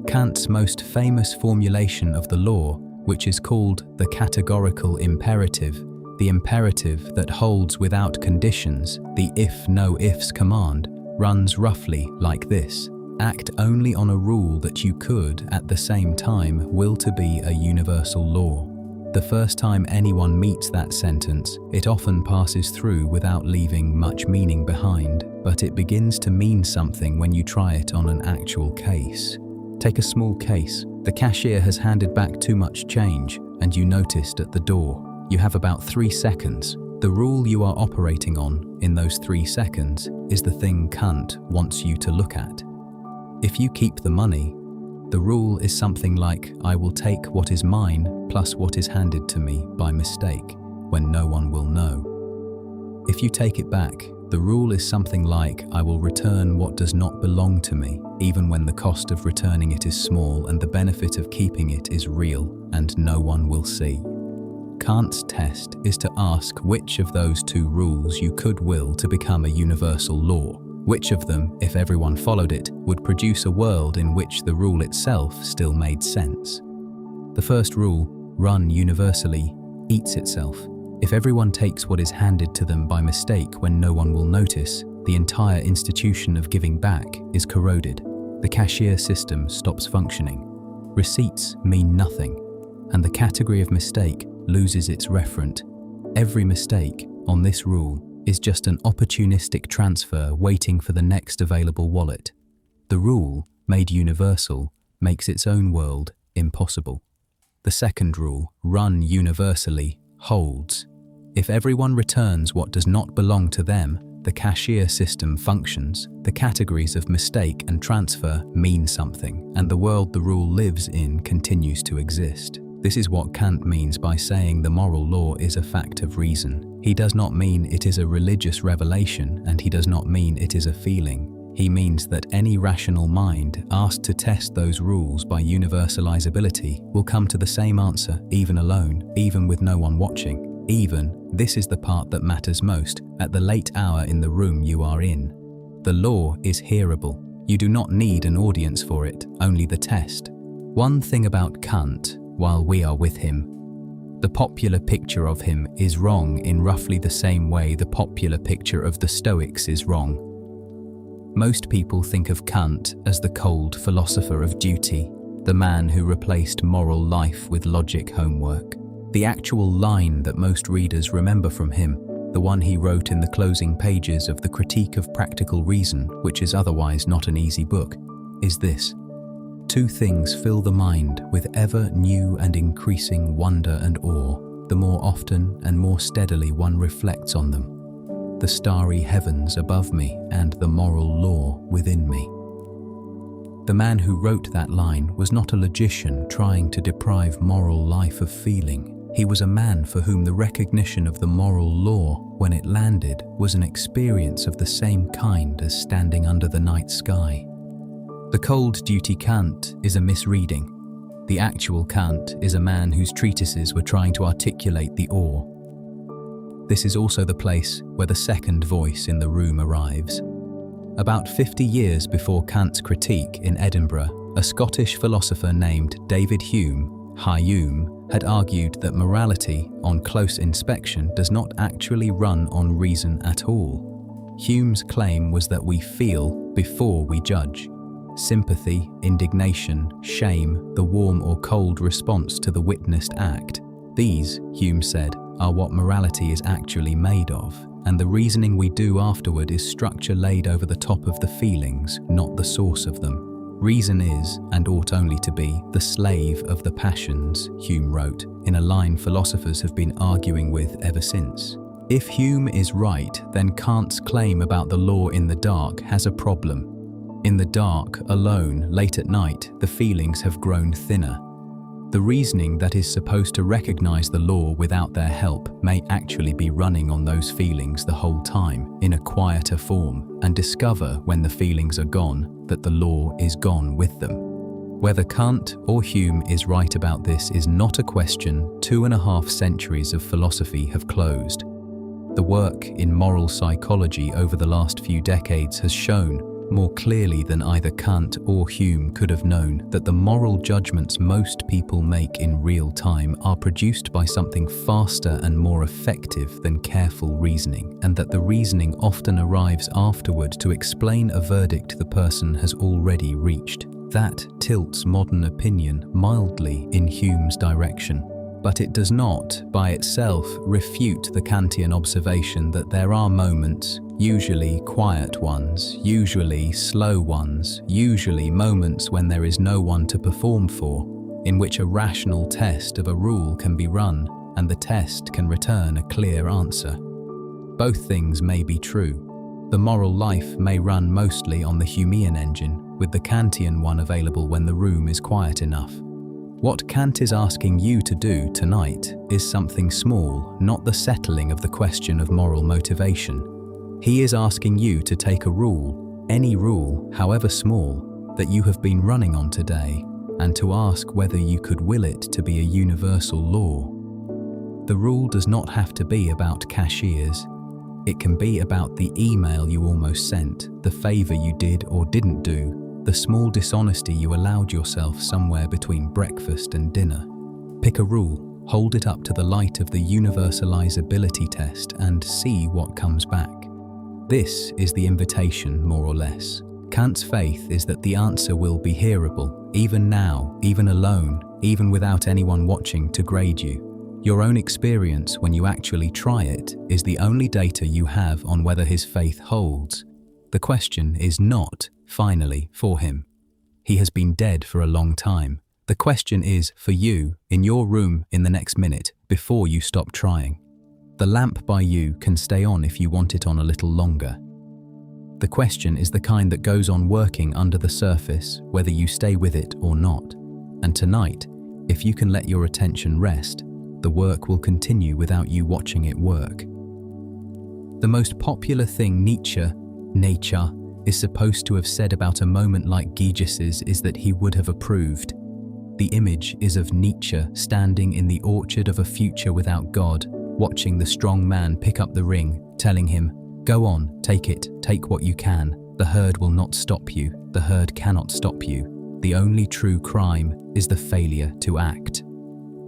S1: Kant's most famous formulation of the law, which is called the categorical imperative, the imperative that holds without conditions, the if-no-ifs command, runs roughly like this. Act only on a rule that you could, at the same time, will to be a universal law. The first time anyone meets that sentence, it often passes through without leaving much meaning behind, but it begins to mean something when you try it on an actual case. Take a small case. The cashier has handed back too much change, and you noticed at the door. You have about 3 seconds. The rule you are operating on, in those 3 seconds, is the thing Kant wants you to look at. If you keep the money, the rule is something like, I will take what is mine plus what is handed to me by mistake, when no one will know. If you take it back, the rule is something like, I will return what does not belong to me, even when the cost of returning it is small and the benefit of keeping it is real and no one will see. Kant's test is to ask which of those 2 rules you could will to become a universal law. Which of them, if everyone followed it, would produce a world in which the rule itself still made sense. The first rule, run universally, eats itself. If everyone takes what is handed to them by mistake when no one will notice, the entire institution of giving back is corroded. The cashier system stops functioning. Receipts mean nothing, and the category of mistake loses its referent. Every mistake on this rule is just an opportunistic transfer waiting for the next available wallet. The rule, made universal, makes its own world impossible. The second rule, run universally, holds. If everyone returns what does not belong to them, the cashier system functions. The categories of mistake and transfer mean something, and the world the rule lives in continues to exist. This is what Kant means by saying the moral law is a fact of reason. He does not mean it is a religious revelation, and he does not mean it is a feeling. He means that any rational mind asked to test those rules by universalizability will come to the same answer, even alone, even with no one watching. Even, this is the part that matters most, at the late hour in the room you are in. The law is hearable. You do not need an audience for it, only the test. One thing about Kant, while we are with him, the popular picture of him is wrong in roughly the same way the popular picture of the Stoics is wrong. Most people think of Kant as the cold philosopher of duty, the man who replaced moral life with logic homework. The actual line that most readers remember from him, the one he wrote in the closing pages of The Critique of Practical Reason, which is otherwise not an easy book, is this: two things fill the mind with ever new and increasing wonder and awe, the more often and more steadily one reflects on them: the starry heavens above me and the moral law within me. The man who wrote that line was not a logician trying to deprive moral life of feeling. He was a man for whom the recognition of the moral law, when it landed, was an experience of the same kind as standing under the night sky. The cold duty Kant is a misreading. The actual Kant is a man whose treatises were trying to articulate the awe. This is also the place where the second voice in the room arrives. About 50 years before Kant's critique in Edinburgh, a Scottish philosopher named David Hume had argued that morality, on close inspection, does not actually run on reason at all. Hume's claim was that we feel before we judge. Sympathy, indignation, shame, the warm or cold response to the witnessed act. These, Hume said, are what morality is actually made of, and the reasoning we do afterward is structure laid over the top of the feelings, not the source of them. Reason is, and ought only to be, the slave of the passions, Hume wrote, in a line philosophers have been arguing with ever since. If Hume is right, then Kant's claim about the law in the dark has a problem. In the dark, alone, late at night, the feelings have grown thinner. The reasoning that is supposed to recognize the law without their help may actually be running on those feelings the whole time, in a quieter form, and discover when the feelings are gone, that the law is gone with them. Whether Kant or Hume is right about this is not a question 2.5 centuries of philosophy have closed. The work in moral psychology over the last few decades has shown, more clearly than either Kant or Hume could have known, that the moral judgments most people make in real time are produced by something faster and more effective than careful reasoning, and that the reasoning often arrives afterward to explain a verdict the person has already reached. That tilts modern opinion mildly in Hume's direction. But it does not, by itself, refute the Kantian observation that there are moments, usually quiet ones, usually slow ones, usually moments when there is no one to perform for, in which a rational test of a rule can be run and the test can return a clear answer. Both things may be true. The moral life may run mostly on the Humean engine, with the Kantian one available when the room is quiet enough. What Kant is asking you to do tonight is something small, not the settling of the question of moral motivation. He is asking you to take a rule, any rule, however small, that you have been running on today, and to ask whether you could will it to be a universal law. The rule does not have to be about cashiers. It can be about the email you almost sent, the favor you did or didn't do, the small dishonesty you allowed yourself somewhere between breakfast and dinner. Pick a rule, hold it up to the light of the universalizability test and see what comes back. This is the invitation, more or less. Kant's faith is that the answer will be hearable, even now, even alone, even without anyone watching to grade you. Your own experience when you actually try it is the only data you have on whether his faith holds. The question is not, finally, for him. He has been dead for a long time. The question is for you, in your room in the next minute, before you stop trying. The lamp by you can stay on if you want it on a little longer. The question is the kind that goes on working under the surface, whether you stay with it or not. And tonight, if you can let your attention rest, the work will continue without you watching it work. The most popular thing Nietzsche is supposed to have said about a moment like Gyges's is that he would have approved. The image is of Nietzsche standing in the orchard of a future without God, watching the strong man pick up the ring, telling him, "Go on, take it, take what you can. The herd will not stop you, the herd cannot stop you. The only true crime is the failure to act."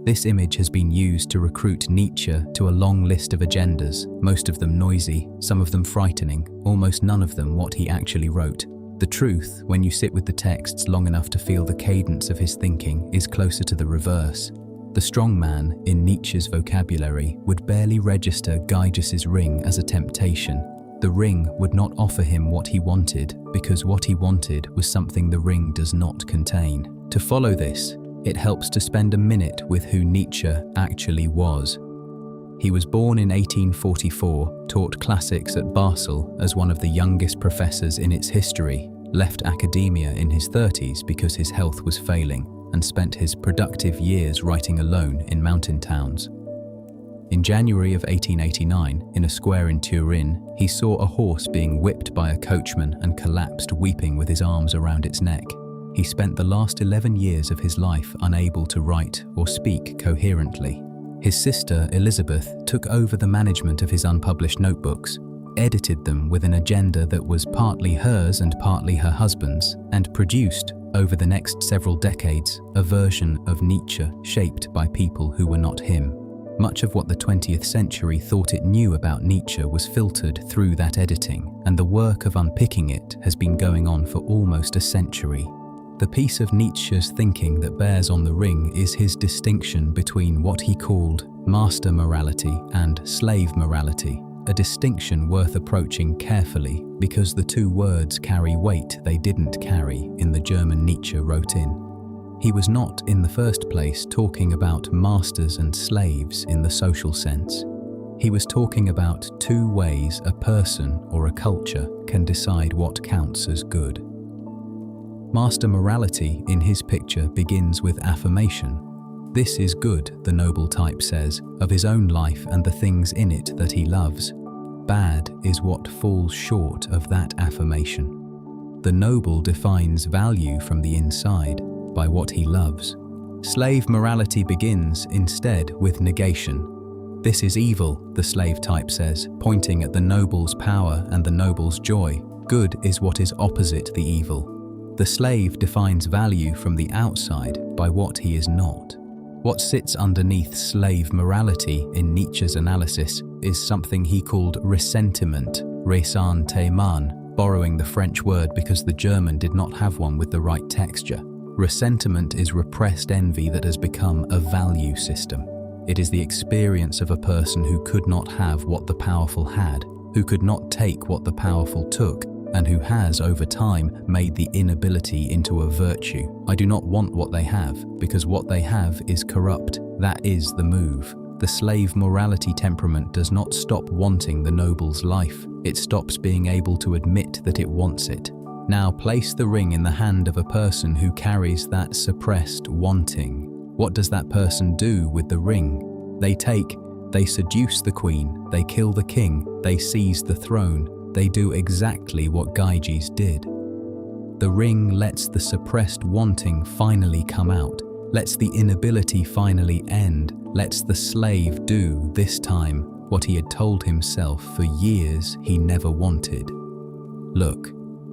S1: This image has been used to recruit Nietzsche to a long list of agendas, most of them noisy, some of them frightening, almost none of them what he actually wrote. The truth, when you sit with the texts long enough to feel the cadence of his thinking, is closer to the reverse. The strong man, in Nietzsche's vocabulary, would barely register Gyges's ring as a temptation. The ring would not offer him what he wanted, because what he wanted was something the ring does not contain. To follow this, it helps to spend a minute with who Nietzsche actually was. He was born in 1844, taught classics at Basel as one of the youngest professors in its history, left academia in his 30s because his health was failing, and spent his productive years writing alone in mountain towns. In January of 1889, in a square in Turin, he saw a horse being whipped by a coachman and collapsed weeping with his arms around its neck. He spent the last 11 years of his life unable to write or speak coherently. His sister, Elizabeth, took over the management of his unpublished notebooks, edited them with an agenda that was partly hers and partly her husband's, and produced, over the next several decades, a version of Nietzsche shaped by people who were not him. Much of what the 20th century thought it knew about Nietzsche was filtered through that editing, and the work of unpicking it has been going on for almost a century. The piece of Nietzsche's thinking that bears on the ring is his distinction between what he called master morality and slave morality, a distinction worth approaching carefully because the two words carry weight they didn't carry in the German Nietzsche wrote in. He was not, in the first place, talking about masters and slaves in the social sense. He was talking about two ways a person or a culture can decide what counts as good. Master morality, in his picture, begins with affirmation. This is good, the noble type says, of his own life and the things in it that he loves. Bad is what falls short of that affirmation. The noble defines value from the inside, by what he loves. Slave morality begins, instead, with negation. This is evil, the slave type says, pointing at the noble's power and the noble's joy. Good is what is opposite the evil. The slave defines value from the outside by what he is not. What sits underneath slave morality in Nietzsche's analysis is something he called ressentiment, ressentiment, borrowing the French word because the German did not have one with the right texture. Ressentiment is repressed envy that has become a value system. It is the experience of a person who could not have what the powerful had, who could not take what the powerful took, and who has, over time, made the inability into a virtue. I do not want what they have, because what they have is corrupt. That is the move. The slave morality temperament does not stop wanting the noble's life. It stops being able to admit that it wants it. Now place the ring in the hand of a person who carries that suppressed wanting. What does that person do with the ring? They seduce the queen, they kill the king, they seize the throne. They do exactly what Gyges did. The ring lets the suppressed wanting finally come out, lets the inability finally end, lets the slave do, this time, what he had told himself for years he never wanted. Look,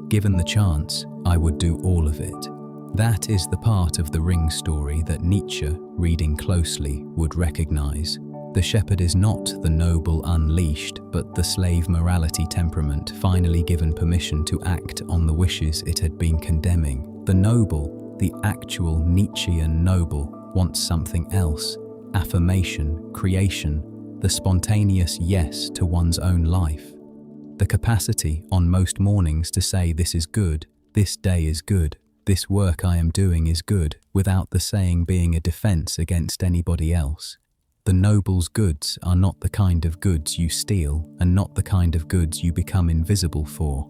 S1: given the chance, I would do all of it. That is the part of the ring story that Nietzsche, reading closely, would recognize. The shepherd is not the noble unleashed, but the slave morality temperament finally given permission to act on the wishes it had been condemning. The noble, the actual Nietzschean noble, wants something else: affirmation, creation, the spontaneous yes to one's own life. The capacity on most mornings to say this is good, this day is good, this work I am doing is good, without the saying being a defense against anybody else. The noble's goods are not the kind of goods you steal and not the kind of goods you become invisible for.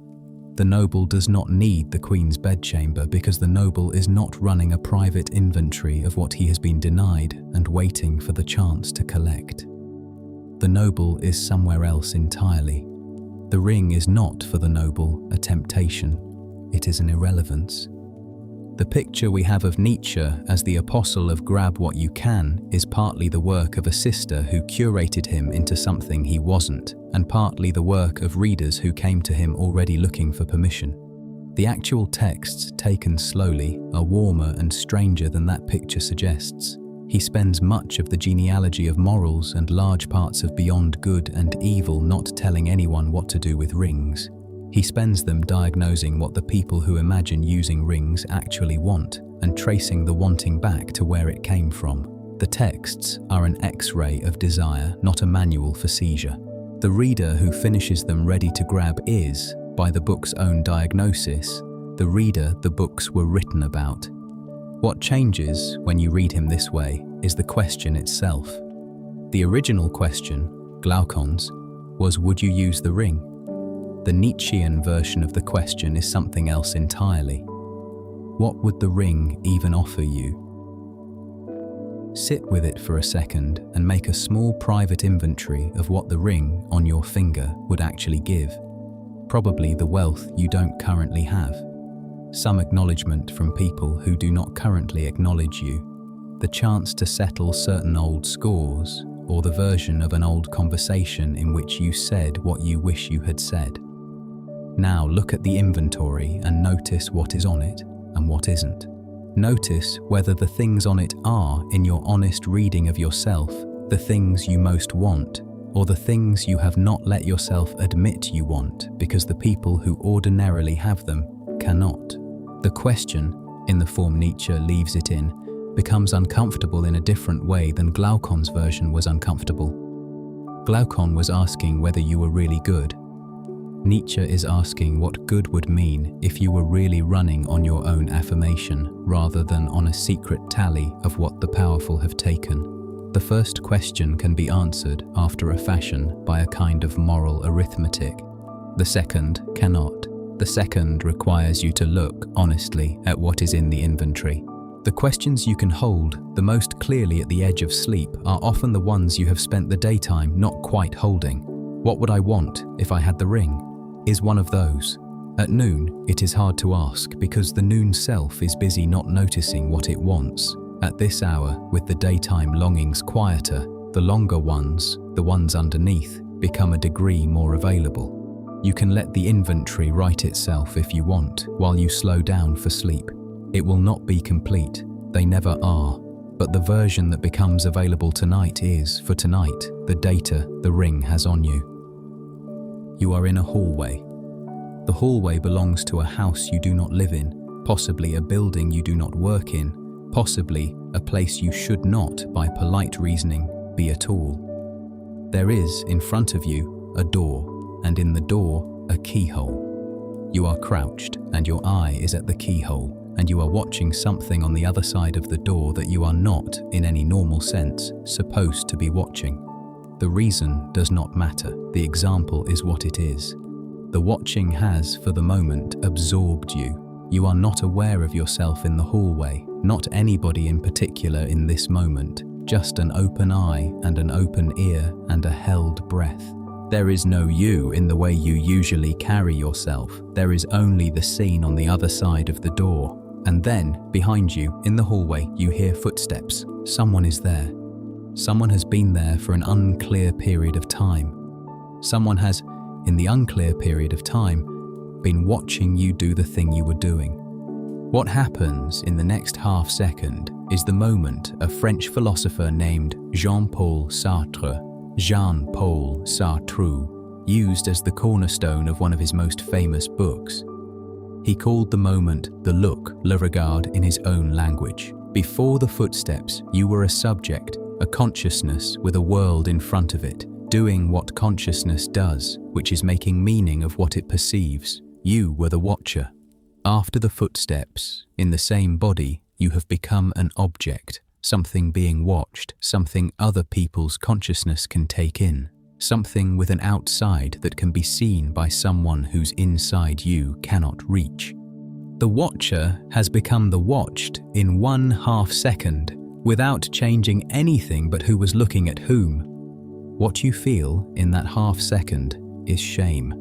S1: The noble does not need the Queen's bedchamber because the noble is not running a private inventory of what he has been denied and waiting for the chance to collect. The noble is somewhere else entirely. The ring is not for the noble a temptation, it is an irrelevance. The picture we have of Nietzsche as the apostle of grab what you can is partly the work of a sister who curated him into something he wasn't, and partly the work of readers who came to him already looking for permission. The actual texts, taken slowly, are warmer and stranger than that picture suggests. He spends much of the genealogy of morals and large parts of beyond good and evil not telling anyone what to do with rings. He spends them diagnosing what the people who imagine using rings actually want and tracing the wanting back to where it came from. The texts are an X-ray of desire, not a manual for seizure. The reader who finishes them ready to grab is, by the book's own diagnosis, the reader the books were written about. What changes when you read him this way is the question itself. The original question, Glaucon's, was would you use the ring? The Nietzschean version of the question is something else entirely. What would the ring even offer you? Sit with it for a second and make a small private inventory of what the ring on your finger would actually give. Probably the wealth you don't currently have. Some acknowledgement from people who do not currently acknowledge you. The chance to settle certain old scores, or the version of an old conversation in which you said what you wish you had said. Now look at the inventory and notice what is on it and what isn't. Notice whether the things on it are, in your honest reading of yourself, the things you most want, or the things you have not let yourself admit you want because the people who ordinarily have them cannot. The question, in the form Nietzsche leaves it in, becomes uncomfortable in a different way than Glaucon's version was uncomfortable. Glaucon was asking whether you were really good. Nietzsche is asking what good would mean if you were really running on your own affirmation rather than on a secret tally of what the powerful have taken. The first question can be answered after a fashion by a kind of moral arithmetic. The second cannot. The second requires you to look honestly at what is in the inventory. The questions you can hold the most clearly at the edge of sleep are often the ones you have spent the daytime not quite holding. What would I want if I had the ring? Is one of those. At noon, it is hard to ask because the noon self is busy not noticing what it wants. At this hour, with the daytime longings quieter, the longer ones, the ones underneath, become a degree more available. You can let the inventory write itself if you want, while you slow down for sleep. It will not be complete, they never are, but the version that becomes available tonight is, for tonight, the data the ring has on you. You are in a hallway. The hallway belongs to a house you do not live in, possibly a building you do not work in, possibly a place you should not, by polite reasoning, be at all. There is, in front of you, a door, and in the door, a keyhole. You are crouched, and your eye is at the keyhole, and you are watching something on the other side of the door that you are not, in any normal sense, supposed to be watching. The reason does not matter, the example is what it is. The watching has, for the moment, absorbed you. You are not aware of yourself in the hallway, not anybody in particular in this moment, just an open eye and an open ear and a held breath. There is no you in the way you usually carry yourself, there is only the scene on the other side of the door. And then, behind you, in the hallway, you hear footsteps. Someone is there. Someone has been there for an unclear period of time. Someone has, in the unclear period of time, been watching you do the thing you were doing. What happens in the next half second is the moment a French philosopher named Jean-Paul Sartre used as the cornerstone of one of his most famous books. He called the moment the look, le regard, in his own language. Before the footsteps, you were a subject, a consciousness with a world in front of it, doing what consciousness does, which is making meaning of what it perceives. You were the watcher. After the footsteps, in the same body, you have become an object, something being watched, something other people's consciousness can take in, something with an outside that can be seen by someone whose inside you cannot reach. The watcher has become the watched in 1/2 second, without changing anything but who was looking at whom. What you feel in that 1/2 second is shame.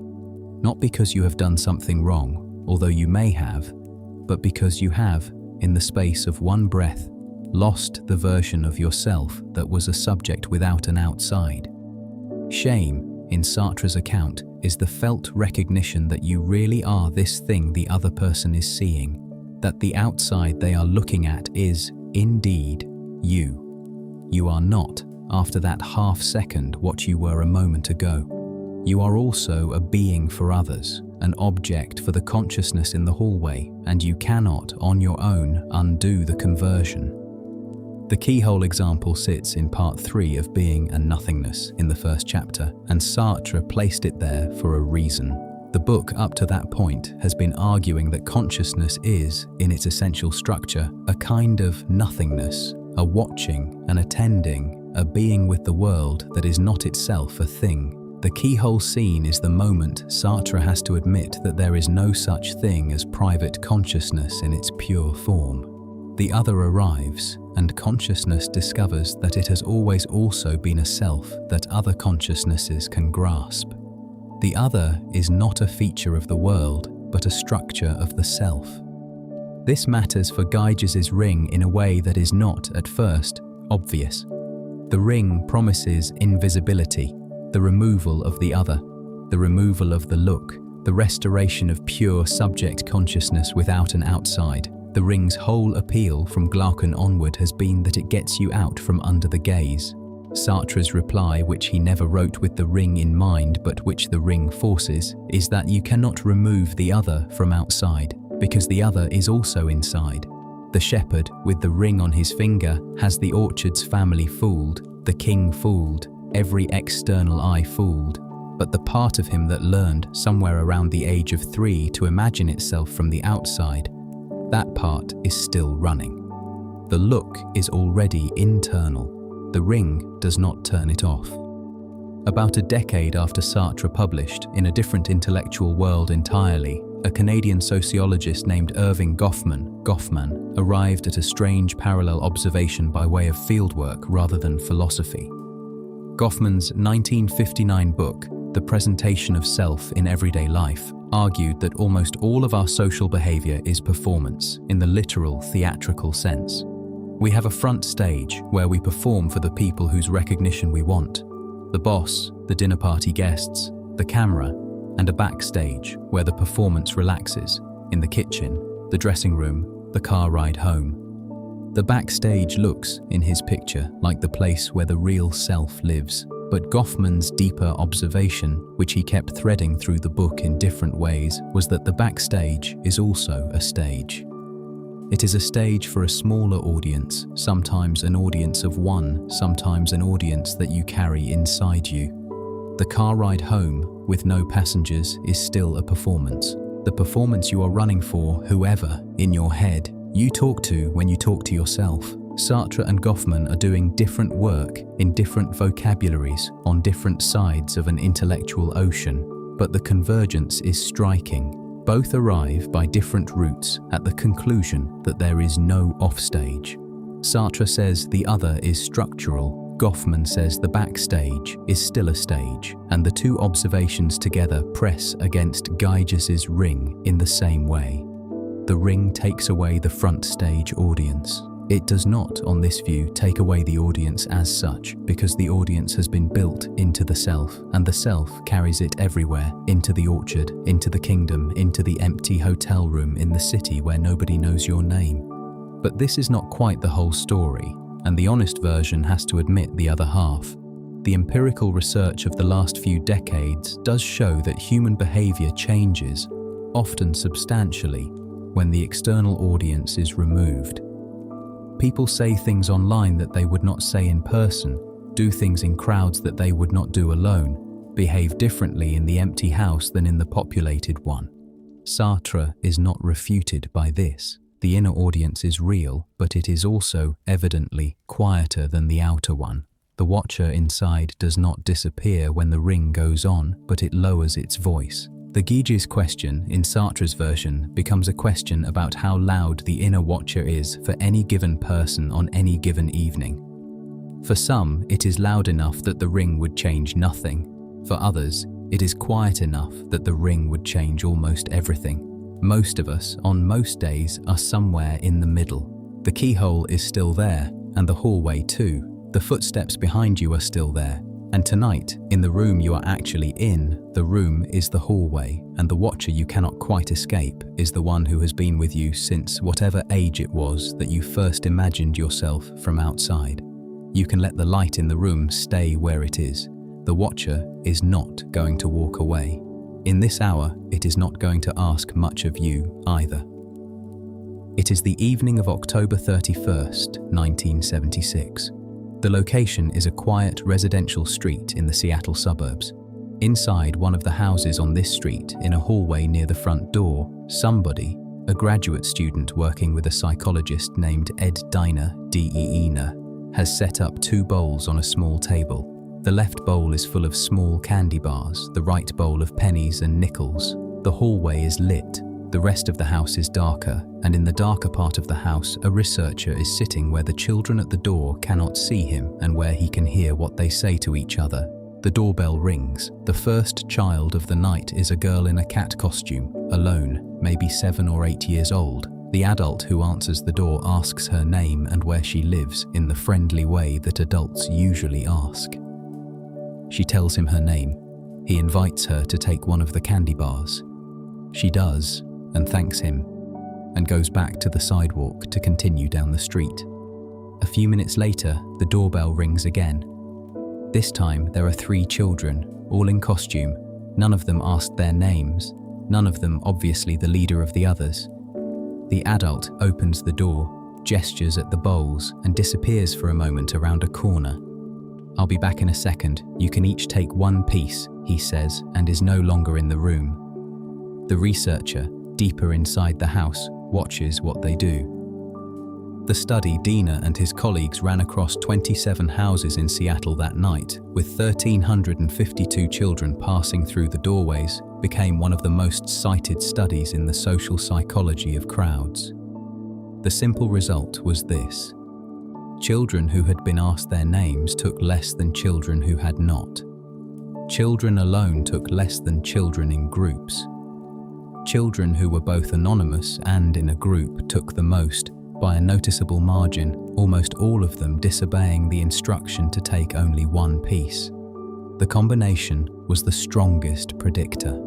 S1: Not because you have done something wrong, although you may have, but because you have, in the space of one breath, lost the version of yourself that was a subject without an outside. Shame, in Sartre's account, is the felt recognition that you really are this thing the other person is seeing, that the outside they are looking at is, indeed, you. You are not, after that 1/2 second, what you were a moment ago. You are also a being for others, an object for the consciousness in the hallway, and you cannot, on your own, undo the conversion. The Keyhole example sits in part 3 of Being and Nothingness in the first chapter, and Sartre placed it there for a reason. The book up to that point has been arguing that consciousness is, in its essential structure, a kind of nothingness, a watching, an attending, a being with the world that is not itself a thing. The Keyhole scene is the moment Sartre has to admit that there is no such thing as private consciousness in its pure form. The other arrives, and consciousness discovers that it has always also been a self that other consciousnesses can grasp. The other is not a feature of the world, but a structure of the self. This matters for Gyges' ring in a way that is not, at first, obvious. The ring promises invisibility, the removal of the other, the removal of the look, the restoration of pure subject consciousness without an outside. The ring's whole appeal from Glaucon onward has been that it gets you out from under the gaze. Sartre's reply, which he never wrote with the ring in mind but which the ring forces, is that you cannot remove the other from outside, because the other is also inside. The shepherd, with the ring on his finger, has the orchard's family fooled, the king fooled, every external eye fooled. But the part of him that learned, somewhere around the age of 3, to imagine itself from the outside, that part is still running. The look is already internal. The ring does not turn it off. About a decade after Sartre published, in a different intellectual world entirely, a Canadian sociologist named Irving Goffman arrived at a strange parallel observation by way of fieldwork rather than philosophy. Goffman's 1959 book, The Presentation of Self in Everyday Life, argued that almost all of our social behavior is performance, in the literal theatrical sense. We have a front stage where we perform for the people whose recognition we want, the boss, the dinner party guests, the camera, and a backstage where the performance relaxes, in the kitchen, the dressing room, the car ride home. The backstage looks, in his picture, like the place where the real self lives. But Goffman's deeper observation, which he kept threading through the book in different ways, was that the backstage is also a stage. It is a stage for a smaller audience, sometimes an audience of one, sometimes an audience that you carry inside you. The car ride home, with no passengers, is still a performance. The performance you are running for whoever, in your head, you talk to when you talk to yourself. Sartre and Goffman are doing different work in different vocabularies on different sides of an intellectual ocean, but the convergence is striking. Both arrive by different routes at the conclusion that there is no offstage. Sartre says the other is structural, Goffman says the backstage is still a stage, and the two observations together press against Gyges' ring in the same way. The ring takes away the front stage audience. It does not, on this view, take away the audience as such, because the audience has been built into the self, and the self carries it everywhere, into the orchard, into the kingdom, into the empty hotel room in the city where nobody knows your name. But this is not quite the whole story, and the honest version has to admit the other half. The empirical research of the last few decades does show that human behavior changes, often substantially, when the external audience is removed. People say things online that they would not say in person, do things in crowds that they would not do alone, behave differently in the empty house than in the populated one. Sartre is not refuted by this. The inner audience is real, but it is also, evidently, quieter than the outer one. The watcher inside does not disappear when the ring goes on, but it lowers its voice. The Gyges question, in Sartre's version, becomes a question about how loud the inner watcher is for any given person on any given evening. For some, it is loud enough that the ring would change nothing. For others, it is quiet enough that the ring would change almost everything. Most of us, on most days, are somewhere in the middle. The keyhole is still there, and the hallway too. The footsteps behind you are still there. And tonight, in the room you are actually in, the room is the hallway, and the watcher you cannot quite escape is the one who has been with you since whatever age it was that you first imagined yourself from outside. You can let the light in the room stay where it is. The watcher is not going to walk away. In this hour, it is not going to ask much of you either. It is the evening of October 31st, 1976. The location is a quiet residential street in the Seattle suburbs. Inside one of the houses on this street, in a hallway near the front door, somebody, a graduate student working with a psychologist named Ed Diner, D-E-E-Ner, has set up 2 bowls on a small table. The left bowl is full of small candy bars, the right bowl of pennies and nickels. The hallway is lit. The rest of the house is darker, and in the darker part of the house, a researcher is sitting where the children at the door cannot see him and where he can hear what they say to each other. The doorbell rings. The first child of the night is a girl in a cat costume, alone, maybe 7 or 8 years old. The adult who answers the door asks her name and where she lives in the friendly way that adults usually ask. She tells him her name. He invites her to take one of the candy bars. She does, and thanks him, and goes back to the sidewalk to continue down the street. A few minutes later, the doorbell rings again. This time, there are 3 children, all in costume. None of them asked their names, none of them obviously the leader of the others. The adult opens the door, gestures at the bowls, and disappears for a moment around a corner. "I'll be back in a second. You can each take 1 piece," he says, and is no longer in the room. The researcher, deeper inside the house, watches what they do. The study Diner and his colleagues ran across 27 houses in Seattle that night, with 1,352 children passing through the doorways, became one of the most cited studies in the social psychology of crowds. The simple result was this: children who had been asked their names took less than children who had not. Children alone took less than children in groups. Children who were both anonymous and in a group took the most, by a noticeable margin, almost all of them disobeying the instruction to take only 1 piece. The combination was the strongest predictor.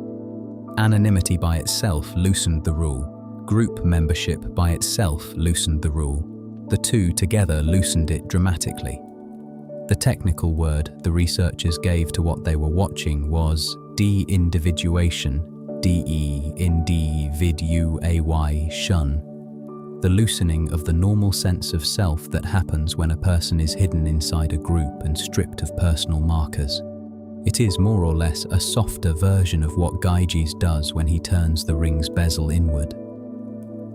S1: Anonymity by itself loosened the rule. Group membership by itself loosened the rule. The 2 together loosened it dramatically. The technical word the researchers gave to what they were watching was de-individuation, D-E-Individuation, the loosening of the normal sense of self that happens when a person is hidden inside a group and stripped of personal markers. It is more or less a softer version of what Gyges does when he turns the ring's bezel inward.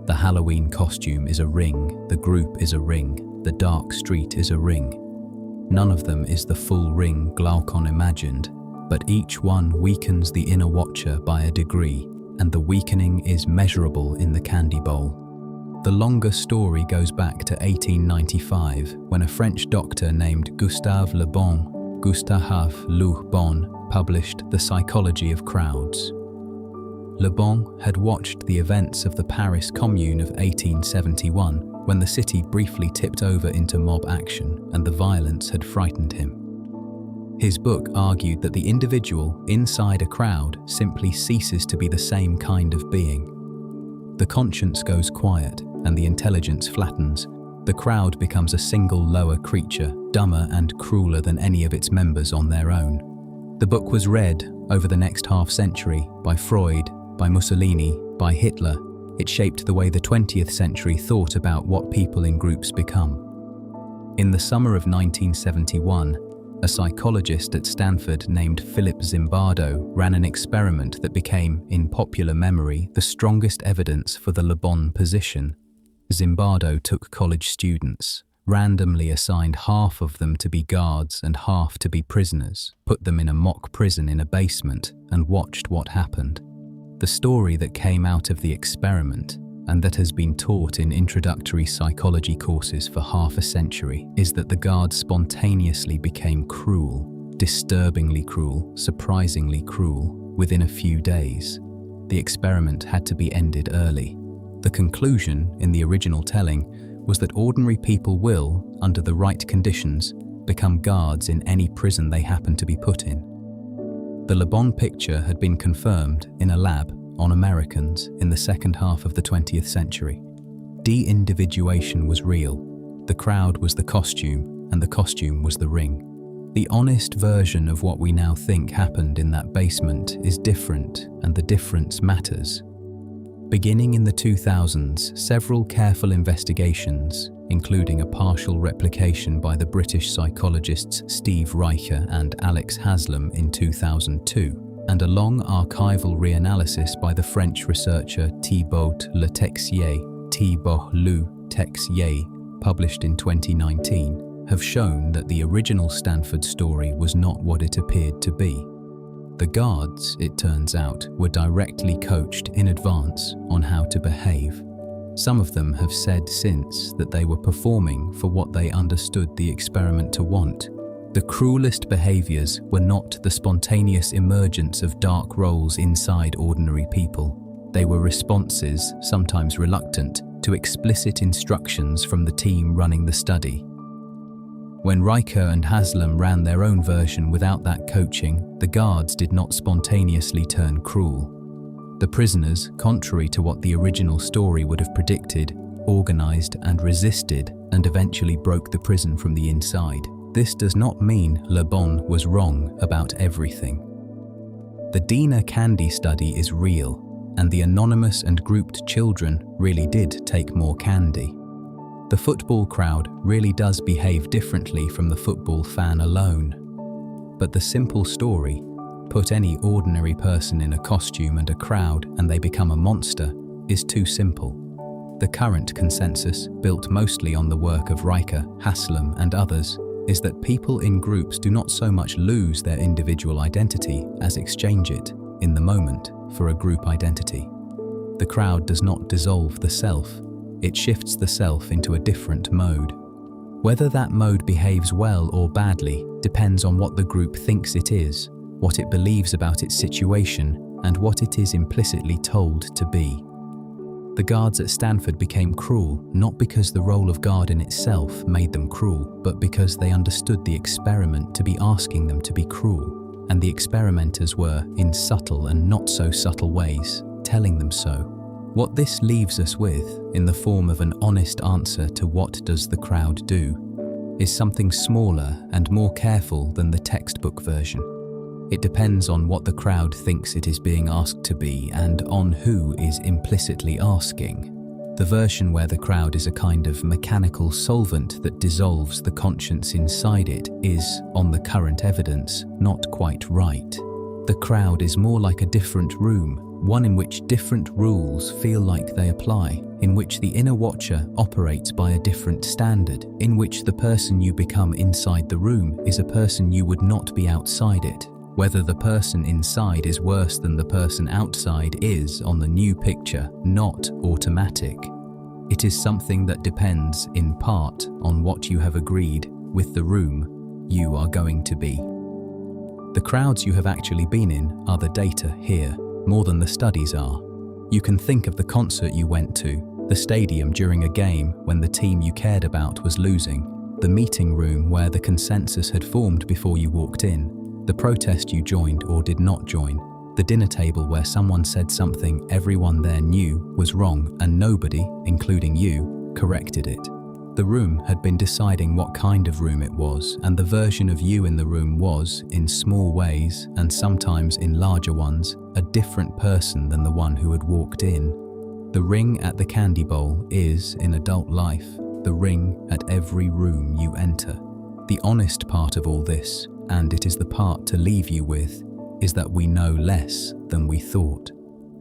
S1: The Halloween costume is a ring, the group is a ring, the dark street is a ring. None of them is the full ring Glaucon imagined, but each one weakens the inner watcher by a degree, and the weakening is measurable in the candy bowl. The longer story goes back to 1895, when a French doctor named Gustave Le Bon, published The Psychology of Crowds. Le Bon had watched the events of the Paris Commune of 1871 when the city briefly tipped over into mob action and the violence had frightened him. His book argued that the individual inside a crowd simply ceases to be the same kind of being. The conscience goes quiet and the intelligence flattens. The crowd becomes a single lower creature, dumber and crueler than any of its members on their own. The book was read over the next half-century by Freud, by Mussolini, by Hitler. It shaped the way the 20th century thought about what people in groups become. In the summer of 1971, a psychologist at Stanford named Philip Zimbardo ran an experiment that became, in popular memory, the strongest evidence for the Le Bon position. Zimbardo took college students, randomly assigned half of them to be guards and half to be prisoners, put them in a mock prison in a basement, and watched what happened. The story that came out of the experiment, and that has been taught in introductory psychology courses for half a century, is that the guards spontaneously became cruel, disturbingly cruel, surprisingly cruel, within a few days. The experiment had to be ended early. The conclusion, in the original telling, was that ordinary people will, under the right conditions, become guards in any prison they happen to be put in. The Le Bon picture had been confirmed in a lab on Americans in the second half of the 20th century. De-individuation was real. The crowd was the costume, and the costume was the ring. The honest version of what we now think happened in that basement is different, and the difference matters. Beginning in the 2000s, several careful investigations, including a partial replication by the British psychologists Steve Reicher and Alex Haslam in 2002, and a long archival reanalysis by the French researcher Thibault Le Texier, published in 2019, have shown that the original Stanford story was not what it appeared to be. The guards, it turns out, were directly coached in advance on how to behave. Some of them have said since that they were performing for what they understood the experiment to want. The cruelest behaviors were not the spontaneous emergence of dark roles inside ordinary people. They were responses, sometimes reluctant, to explicit instructions from the team running the study. When Reicher and Haslam ran their own version without that coaching, the guards did not spontaneously turn cruel. The prisoners, contrary to what the original story would have predicted, organized and resisted and eventually broke the prison from the inside. This does not mean Le Bon was wrong about everything. The Dina Candy study is real, and the anonymous and grouped children really did take more candy. The football crowd really does behave differently from the football fan alone. But the simple story, put any ordinary person in a costume and a crowd and they become a monster, is too simple. The current consensus, built mostly on the work of Reicher, Haslam and others, is that people in groups do not so much lose their individual identity as exchange it, in the moment, for a group identity. The crowd does not dissolve the self, it shifts the self into a different mode. Whether that mode behaves well or badly depends on what the group thinks it is, what it believes about its situation, and what it is implicitly told to be. The guards at Stanford became cruel, not because the role of guard in itself made them cruel, but because they understood the experiment to be asking them to be cruel, and the experimenters were, in subtle and not so subtle ways, telling them so. What this leaves us with, in the form of an honest answer to what does the crowd do, is something smaller and more careful than the textbook version. It depends on what the crowd thinks it is being asked to be and on who is implicitly asking. The version where the crowd is a kind of mechanical solvent that dissolves the conscience inside it is, on the current evidence, not quite right. The crowd is more like a different room, one in which different rules feel like they apply, in which the inner watcher operates by a different standard, in which the person you become inside the room is a person you would not be outside it. Whether the person inside is worse than the person outside is, on the new picture, not automatic. It is something that depends, in part, on what you have agreed with the room you are going to be. The crowds you have actually been in are the data here, more than the studies are. You can think of the concert you went to, The stadium during a game when the team you cared about was losing. The meeting room where the consensus had formed before you walked in. The protest you joined or did not join. The dinner table where someone said something everyone there knew was wrong and nobody, including you, corrected it. The room had been deciding what kind of room it was, and the version of you in the room was, in small ways, and sometimes in larger ones, a different person than the one who had walked in. The ring at the candy bowl is, in adult life, the ring at every room you enter. The honest part of all this, and it is the part to leave you with, is that we know less than we thought.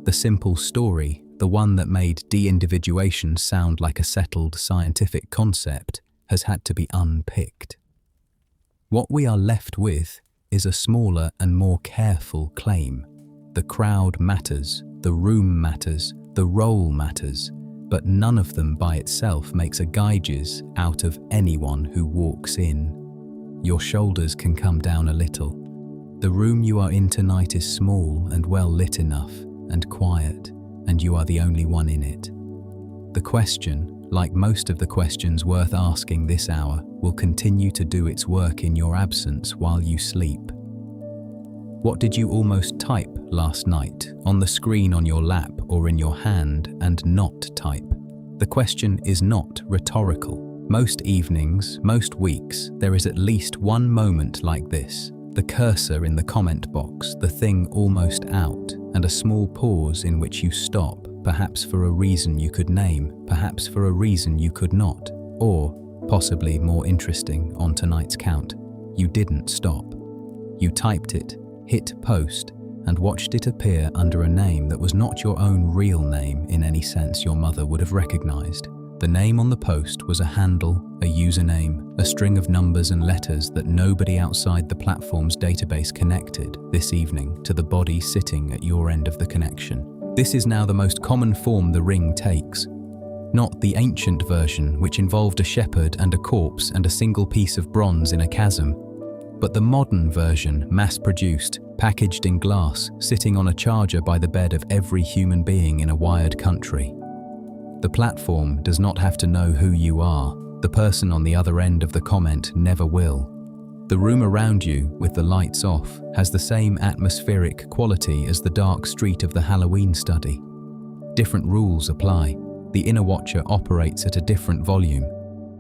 S1: The simple story, the one that made de-individuation sound like a settled scientific concept, has had to be unpicked. What we are left with is a smaller and more careful claim. The crowd matters, the room matters, the role matters, but none of them by itself makes a gauges out of anyone who walks in. Your shoulders can come down a little. The room you are in tonight is small and well lit enough and quiet, and you are the only one in it. The question, like most of the questions worth asking this hour, will continue to do its work in your absence while you sleep. What did you almost type last night, on the screen on your lap or in your hand, and not type? The question is not rhetorical. Most evenings, most weeks, there is at least one moment like this. The cursor in the comment box, the thing almost out, and a small pause in which you stop, perhaps for a reason you could name, perhaps for a reason you could not, or, possibly more interesting on tonight's count, you didn't stop. You typed it, hit post, and watched it appear under a name that was not your own real name in any sense your mother would have recognized. The name on the post was a handle, a username, a string of numbers and letters that nobody outside the platform's database connected this evening to the body sitting at your end of the connection. This is now the most common form the ring takes. Not the ancient version, which involved a shepherd and a corpse and a single piece of bronze in a chasm, but the modern version, mass-produced, packaged in glass, sitting on a charger by the bed of every human being in a wired country. The platform does not have to know who you are. The person on the other end of the comment never will. The room around you, with the lights off, has the same atmospheric quality as the dark street of the Halloween study. Different rules apply. The inner watcher operates at a different volume.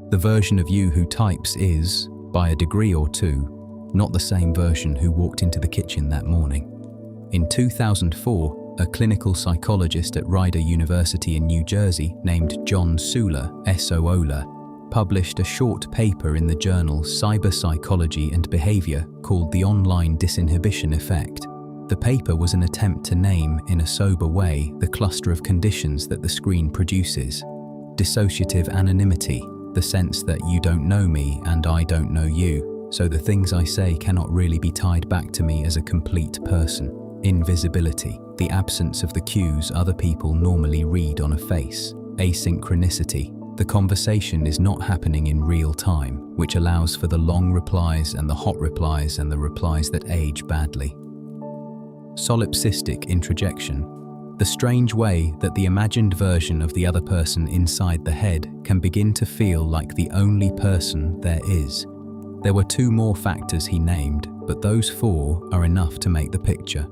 S1: The version of you who types is, by a degree or two, not the same version who walked into the kitchen that morning. In 2004, a clinical psychologist at Rider University in New Jersey named John Sooler, published a short paper in the journal Cyber Psychology and Behavior called The Online Disinhibition Effect. The paper was an attempt to name, in a sober way, the cluster of conditions that the screen produces. Dissociative anonymity, the sense that you don't know me and I don't know you, so the things I say cannot really be tied back to me as a complete person. Invisibility, the absence of the cues other people normally read on a face. Asynchronicity, the conversation is not happening in real time, which allows for the long replies and the hot replies and the replies that age badly. Solipsistic introjection, the strange way that the imagined version of the other person inside the head can begin to feel like the only person there is. There were two more factors he named, but those four are enough to make the picture.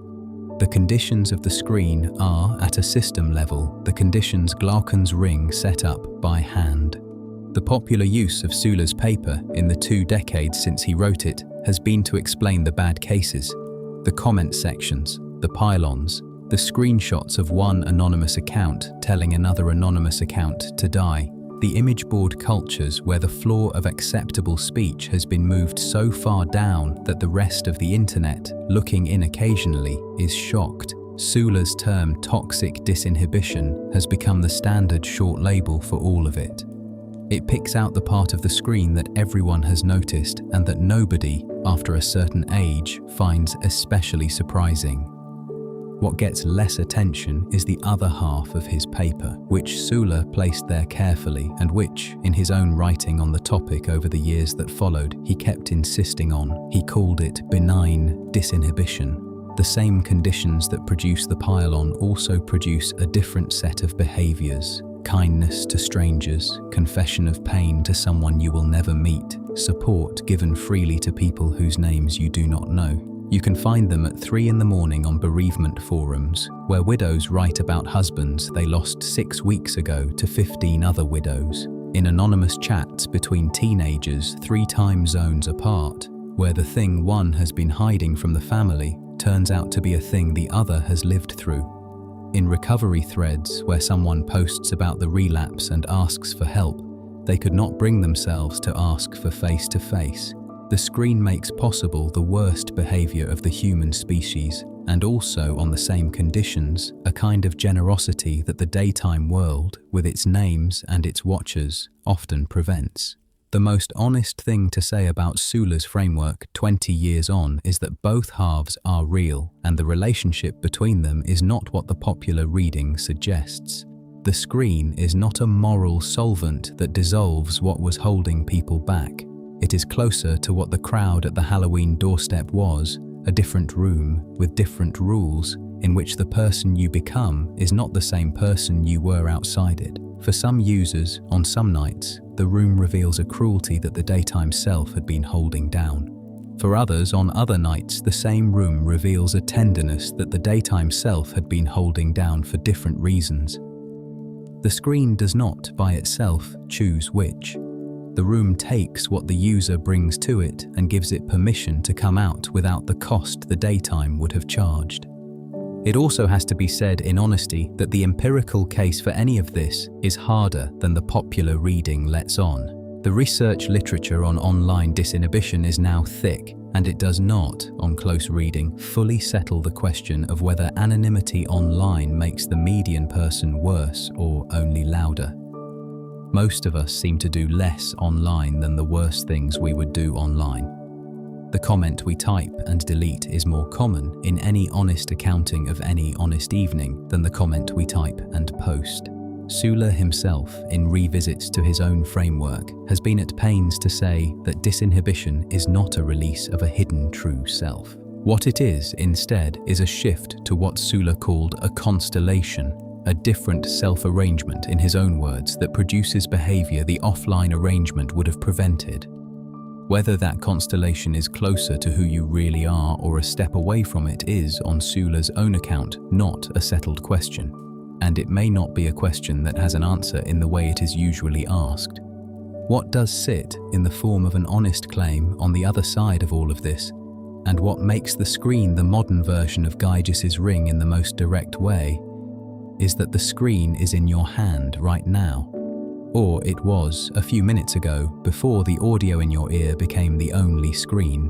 S1: The conditions of the screen are, at a system level, the conditions Glaucon's ring set up by hand. The popular use of Sooler's paper in the 2 decades since he wrote it has been to explain the bad cases, the comment sections, the pylons, the screenshots of one anonymous account telling another anonymous account to die, the image board cultures where the floor of acceptable speech has been moved so far down that the rest of the internet, looking in occasionally, is shocked. Sooler's term toxic disinhibition has become the standard short label for all of it. It picks out the part of the screen that everyone has noticed and that nobody, after a certain age, finds especially surprising. What gets less attention is the other half of his paper, which Sooler placed there carefully and which, in his own writing on the topic over the years that followed, he kept insisting on. He called it benign disinhibition. The same conditions that produce the pylon also produce a different set of behaviors. kindness to strangers, confession of pain to someone you will never meet, support given freely to people whose names you do not know. You can find them at 3 in the morning on bereavement forums, where widows write about husbands they lost 6 weeks ago to 15 other widows, in anonymous chats between teenagers 3 time zones apart, where the thing one has been hiding from the family turns out to be a thing the other has lived through. In recovery threads where someone posts about the relapse and asks for help, they could not bring themselves to ask for face-to-face. The screen makes possible the worst behavior of the human species, and also on the same conditions, a kind of generosity that the daytime world, with its names and its watchers, often prevents. The most honest thing to say about Sulla's framework 20 years on is that both halves are real, and the relationship between them is not what the popular reading suggests. The screen is not a moral solvent that dissolves what was holding people back. It is closer to what the crowd at the Halloween doorstep was, a different room with different rules, in which the person you become is not the same person you were outside it. For some users, on some nights, the room reveals a cruelty that the daytime self had been holding down. For others, on other nights, the same room reveals a tenderness that the daytime self had been holding down for different reasons. The screen does not, by itself, choose which. The room takes what the user brings to it and gives it permission to come out without the cost the daytime would have charged. It also has to be said in honesty that the empirical case for any of this is harder than the popular reading lets on. The research literature on online disinhibition is now thick, and it does not, on close reading, fully settle the question of whether anonymity online makes the median person worse or only louder. Most of us seem to do less online than the worst things we would do online. The comment we type and delete is more common in any honest accounting of any honest evening than the comment we type and post. Sulla himself, in revisits to his own framework, has been at pains to say that disinhibition is not a release of a hidden true self. What it is, instead, is a shift to what Sulla called a constellation, a different self-arrangement, in his own words, that produces behavior the offline arrangement would have prevented. Whether that constellation is closer to who you really are or a step away from it is, on Sulla's own account, not a settled question. And it may not be a question that has an answer in the way it is usually asked. What does sit in the form of an honest claim on the other side of all of this? And what makes the screen the modern version of Gyges's ring in the most direct way is that the screen is in your hand right now. Or it was a few minutes ago, before the audio in your ear became the only screen.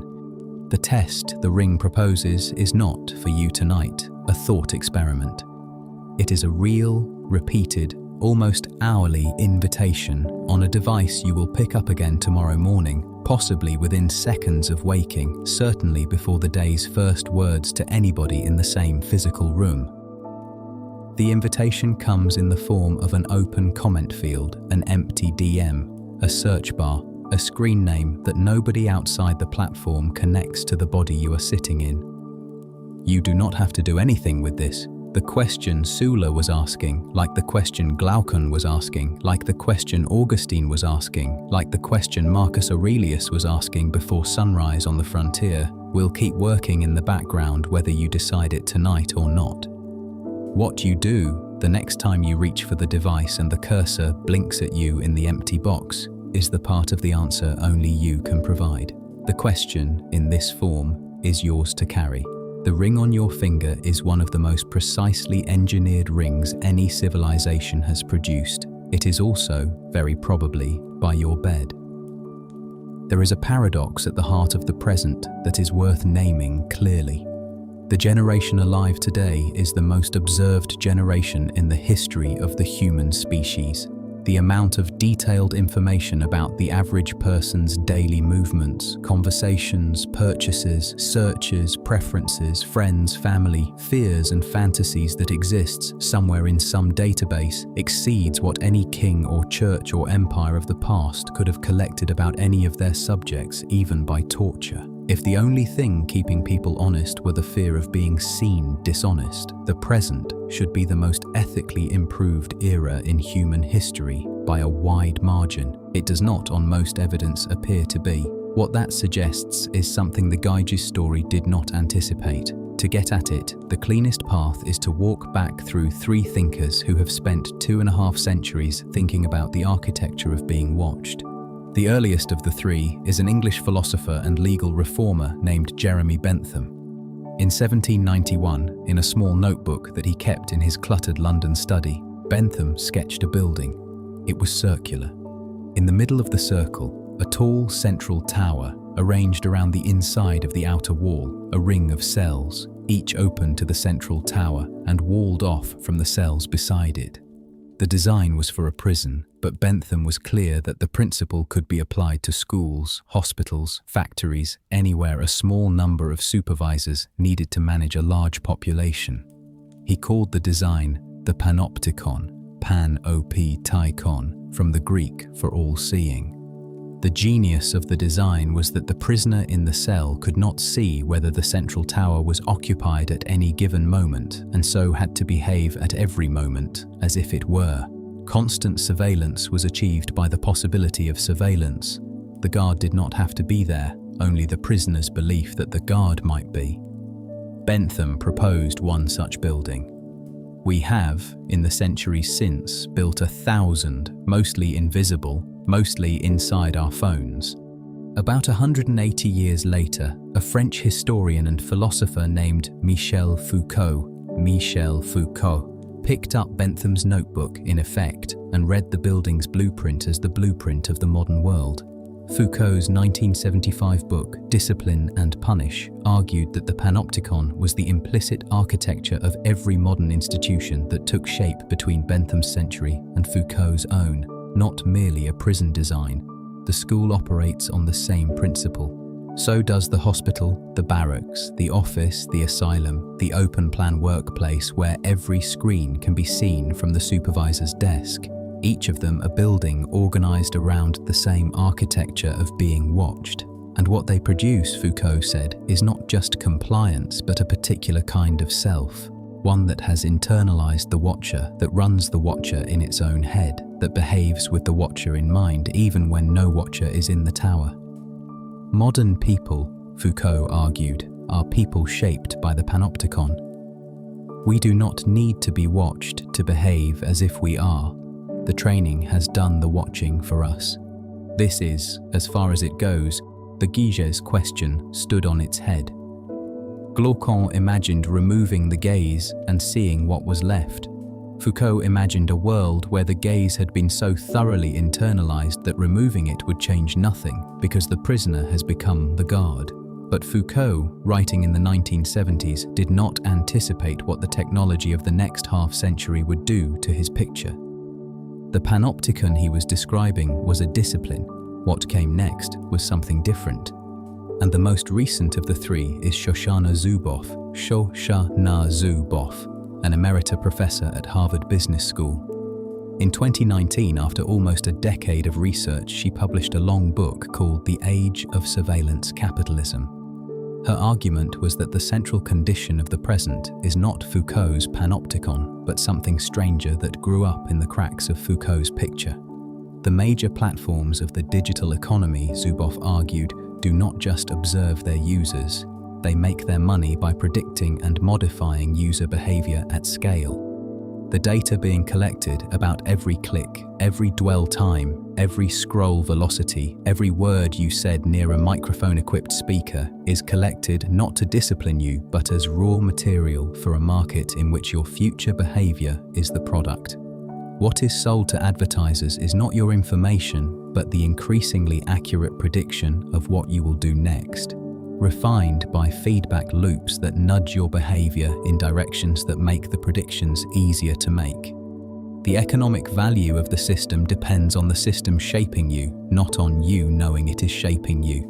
S1: The test the ring proposes is not, for you tonight, a thought experiment. It is a real, repeated, almost hourly invitation on a device you will pick up again tomorrow morning, possibly within seconds of waking, certainly before the day's first words to anybody in the same physical room. The invitation comes in the form of an open comment field, an empty DM, a search bar, a screen name that nobody outside the platform connects to the body you are sitting in. You do not have to do anything with this. The question Sulla was asking, like the question Glaucon was asking, like the question Augustine was asking, like the question Marcus Aurelius was asking before sunrise on the frontier, will keep working in the background whether you decide it tonight or not. What you do the next time you reach for the device and the cursor blinks at you in the empty box is the part of the answer only you can provide. The question, in this form, is yours to carry. The ring on your finger is one of the most precisely engineered rings any civilization has produced. It is also, very probably, by your bed. There is a paradox at the heart of the present that is worth naming clearly. The generation alive today is the most observed generation in the history of the human species. The amount of detailed information about the average person's daily movements, conversations, purchases, searches, preferences, friends, family, fears and fantasies that exists somewhere in some database exceeds what any king or church or empire of the past could have collected about any of their subjects, even by torture. If the only thing keeping people honest were the fear of being seen dishonest, the present should be the most ethically improved era in human history by a wide margin. It does not, on most evidence, appear to be. What that suggests is something the Gyges story did not anticipate. To get at it, the cleanest path is to walk back through three thinkers who have spent 2.5 centuries thinking about the architecture of being watched. The earliest of the three is an English philosopher and legal reformer named Jeremy Bentham. In 1791, in a small notebook that he kept in his cluttered London study, Bentham sketched a building. It was circular. In the middle of the circle, a tall central tower, arranged around the inside of the outer wall, a ring of cells, each open to the central tower and walled off from the cells beside it. The design was for a prison, but Bentham was clear that the principle could be applied to schools, hospitals, factories, anywhere a small number of supervisors needed to manage a large population. He called the design the Panopticon, pan-op-tikon, from the Greek for all-seeing. The genius of the design was that the prisoner in the cell could not see whether the central tower was occupied at any given moment, and so had to behave at every moment as if it were. Constant surveillance was achieved by the possibility of surveillance. The guard did not have to be there, only the prisoner's belief that the guard might be. Bentham proposed one such building. We have, in the centuries since, built 1,000, mostly invisible, mostly inside our phones. About 180 years later, a French historian and philosopher named Michel Foucault, picked up Bentham's notebook in effect and read the building's blueprint as the blueprint of the modern world. Foucault's 1975 book, Discipline and Punish, argued that the Panopticon was the implicit architecture of every modern institution that took shape between Bentham's century and Foucault's own, not merely a prison design. The school operates on the same principle. So does the hospital, the barracks, the office, the asylum, the open-plan workplace where every screen can be seen from the supervisor's desk. Each of them a building organized around the same architecture of being watched. And what they produce, Foucault said, is not just compliance, but a particular kind of self. One that has internalized the watcher, that runs the watcher in its own head, that behaves with the watcher in mind even when no watcher is in the tower. Modern people, Foucault argued, are people shaped by the Panopticon. We do not need to be watched to behave as if we are. The training has done the watching for us. This is, as far as it goes, the Gyges question stood on its head. Glaucon imagined removing the gaze and seeing what was left. Foucault imagined a world where the gaze had been so thoroughly internalized that removing it would change nothing because the prisoner has become the guard. But Foucault, writing in the 1970s, did not anticipate what the technology of the next half-century would do to his picture. The Panopticon he was describing was a discipline. What came next was something different. And the most recent of the three is Shoshana Zuboff, an emerita professor at Harvard Business School. In 2019, after almost a decade of research, she published a long book called The Age of Surveillance Capitalism. Her argument was that the central condition of the present is not Foucault's panopticon, but something stranger that grew up in the cracks of Foucault's picture. The major platforms of the digital economy, Zuboff argued, do not just observe their users. They make their money by predicting and modifying user behavior at scale. The data being collected about every click, every dwell time, every scroll velocity, every word you said near a microphone-equipped speaker is collected not to discipline you, but as raw material for a market in which your future behavior is the product. What is sold to advertisers is not your information, but the increasingly accurate prediction of what you will do next, refined by feedback loops that nudge your behavior in directions that make the predictions easier to make. The economic value of the system depends on the system shaping you, not on you knowing it is shaping you.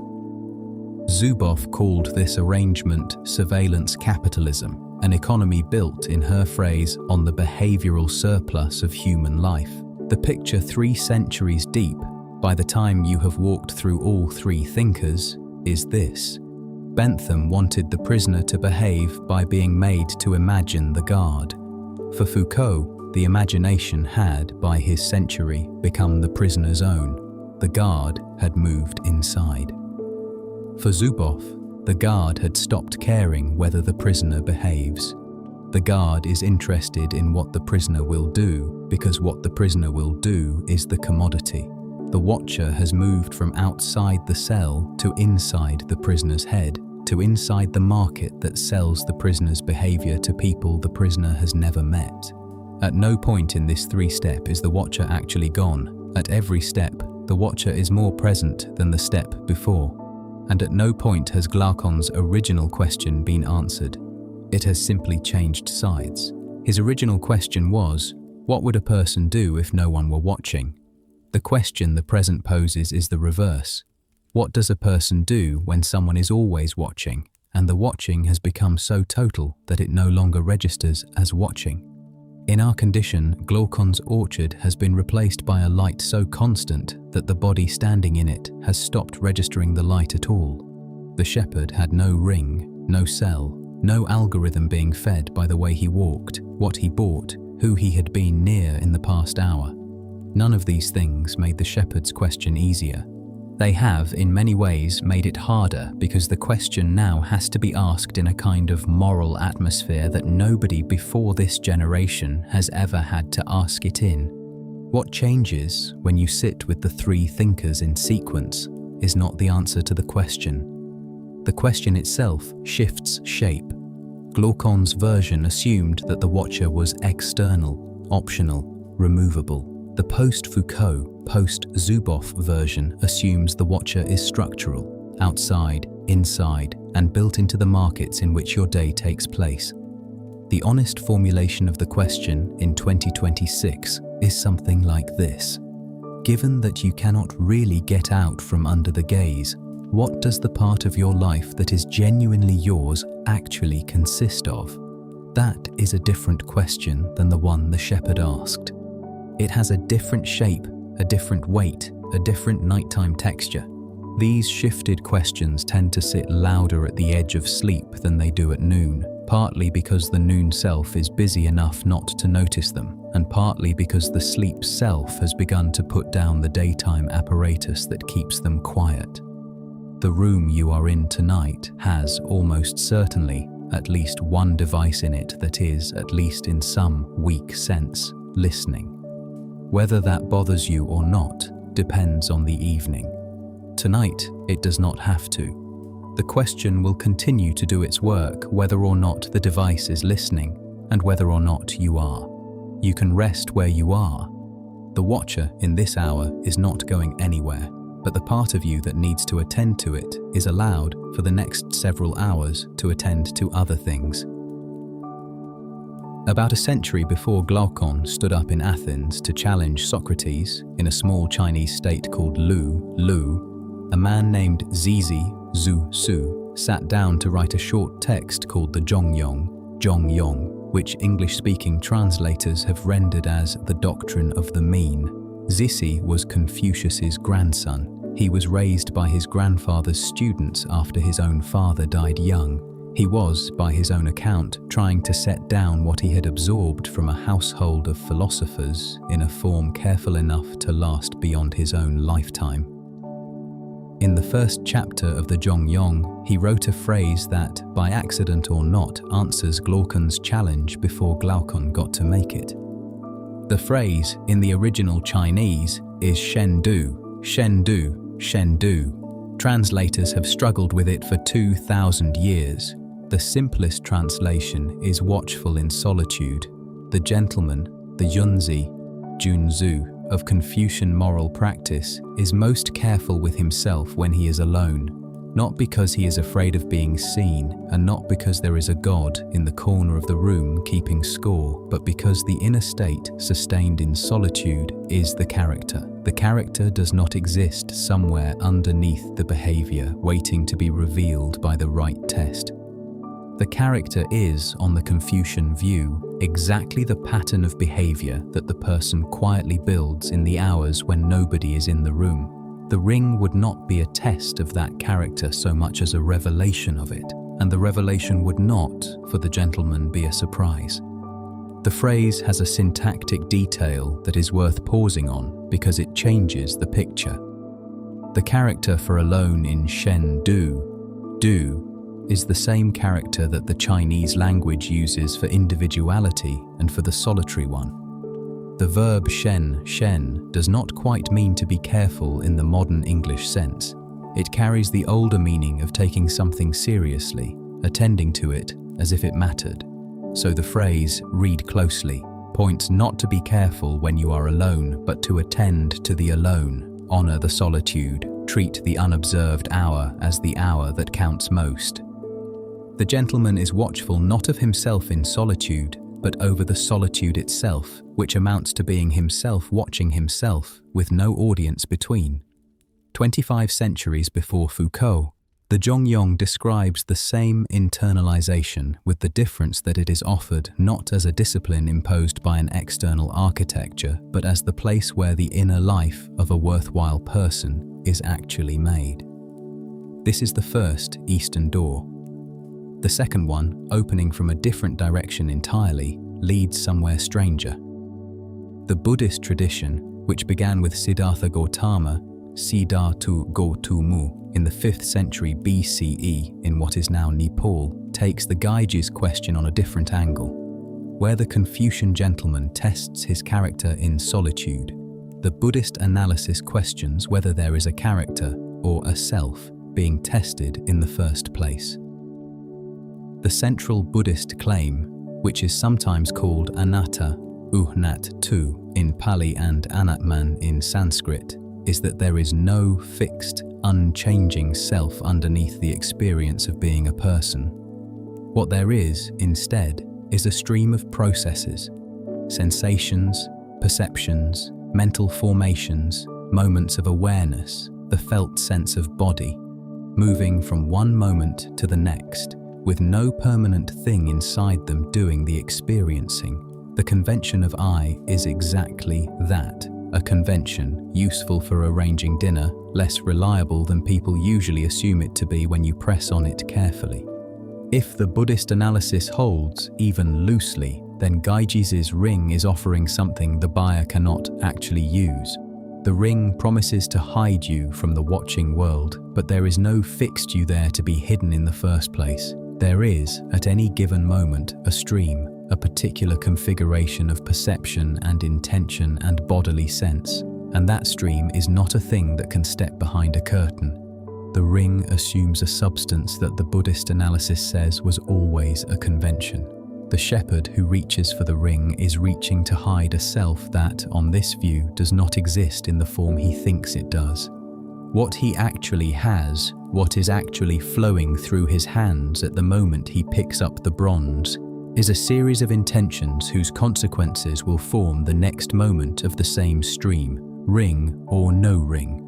S1: Zuboff called this arrangement surveillance capitalism, an economy built, in her phrase, on the behavioral surplus of human life. The picture 3 centuries deep, by the time you have walked through all three thinkers, is this. Bentham wanted the prisoner to behave by being made to imagine the guard. For Foucault, the imagination had, by his century, become the prisoner's own. The guard had moved inside. For Zuboff, the guard had stopped caring whether the prisoner behaves. The guard is interested in what the prisoner will do, because what the prisoner will do is the commodity. The watcher has moved from outside the cell to inside the prisoner's head, to inside the market that sells the prisoner's behavior to people the prisoner has never met. At no point in this three-step is the watcher actually gone. At every step, the watcher is more present than the step before. And at no point has Glaucon's original question been answered. It has simply changed sides. His original question was, what would a person do if no one were watching? The question the present poses is the reverse. What does a person do when someone is always watching, and the watching has become so total that it no longer registers as watching? In our condition, Glaucon's orchard has been replaced by a light so constant that the body standing in it has stopped registering the light at all. The shepherd had no ring, no cell, no algorithm being fed by the way he walked, what he bought, who he had been near in the past hour. None of these things made the shepherd's question easier. They have, in many ways, made it harder because the question now has to be asked in a kind of moral atmosphere that nobody before this generation has ever had to ask it in. What changes when you sit with the three thinkers in sequence is not the answer to the question. The question itself shifts shape. Glaucon's version assumed that the watcher was external, optional, removable. The post-Foucault, post-Zuboff version assumes the watcher is structural, outside, inside, and built into the markets in which your day takes place. The honest formulation of the question in 2026 is something like this. Given that you cannot really get out from under the gaze, what does the part of your life that is genuinely yours actually consist of? That is a different question than the one the shepherd asked. It has a different shape, a different weight, a different nighttime texture. These shifted questions tend to sit louder at the edge of sleep than they do at noon, partly because the noon self is busy enough not to notice them, and partly because the sleep self has begun to put down the daytime apparatus that keeps them quiet. The room you are in tonight has, almost certainly, at least one device in it that is, at least in some weak sense, listening. Whether that bothers you or not depends on the evening. Tonight, it does not have to. The question will continue to do its work whether or not the device is listening and whether or not you are. You can rest where you are. The watcher in this hour is not going anywhere, but the part of you that needs to attend to it is allowed for the next several hours to attend to other things. About a century before Glaucon stood up in Athens to challenge Socrates in a small Chinese state called Lu, a man named Zizi Zhu Su sat down to write a short text called the Zhongyong, which English-speaking translators have rendered as the doctrine of the mean. Zizi was Confucius's grandson. He was raised by his grandfather's students after his own father died young. He was, by his own account, trying to set down what he had absorbed from a household of philosophers in a form careful enough to last beyond his own lifetime. In the first chapter of the Zhongyong, he wrote a phrase that, by accident or not, answers Glaucon's challenge before Glaucon got to make it. The phrase, in the original Chinese, is Shendu, Shendu, Shendu. Translators have struggled with it for 2,000 years. The simplest translation is watchful in solitude. The gentleman, the Junzi of Confucian moral practice, is most careful with himself when he is alone, not because he is afraid of being seen, and not because there is a god in the corner of the room keeping score, but because the inner state, sustained in solitude, is the character. The character does not exist somewhere underneath the behavior, waiting to be revealed by the right test. The character is, on the Confucian view, exactly the pattern of behavior that the person quietly builds in the hours when nobody is in the room. The ring would not be a test of that character so much as a revelation of it, and the revelation would not, for the gentleman, be a surprise. The phrase has a syntactic detail that is worth pausing on because it changes the picture. The character for alone in shen du, is the same character that the Chinese language uses for individuality and for the solitary one. The verb shen does not quite mean to be careful in the modern English sense. It carries the older meaning of taking something seriously, attending to it as if it mattered. So the phrase, read closely, points not to be careful when you are alone, but to attend to the alone, honor the solitude, treat the unobserved hour as the hour that counts most. The gentleman is watchful not of himself in solitude, but over the solitude itself, which amounts to being himself watching himself, with no audience between. 25 centuries before Foucault, the Zhongyong describes the same internalization with the difference that it is offered not as a discipline imposed by an external architecture, but as the place where the inner life of a worthwhile person is actually made. This is the first Eastern door. The second one, opening from a different direction entirely, leads somewhere stranger. The Buddhist tradition, which began with Siddhartha Gautama, Siddhartha Gautama, in the 5th century BCE in what is now Nepal, takes the Gyges question on a different angle. Where the Confucian gentleman tests his character in solitude, the Buddhist analysis questions whether there is a character or a self being tested in the first place. The central Buddhist claim, which is sometimes called anatta, uhnat tu in Pali and anatman in Sanskrit, is that there is no fixed, unchanging self underneath the experience of being a person. What there is, instead, is a stream of processes, sensations, perceptions, mental formations, moments of awareness, the felt sense of body, moving from one moment to the next, with no permanent thing inside them doing the experiencing. The convention of I is exactly that, a convention useful for arranging dinner, less reliable than people usually assume it to be when you press on it carefully. If the Buddhist analysis holds, even loosely, then Gyges' ring is offering something the buyer cannot actually use. The ring promises to hide you from the watching world, but there is no fixed you there to be hidden in the first place. There is, at any given moment, a stream, a particular configuration of perception and intention and bodily sense, and that stream is not a thing that can step behind a curtain. The ring assumes a substance that the Buddhist analysis says was always a convention. The shepherd who reaches for the ring is reaching to hide a self that, on this view, does not exist in the form he thinks it does. What he actually has, what is actually flowing through his hands at the moment he picks up the bronze, is a series of intentions whose consequences will form the next moment of the same stream, ring or no ring.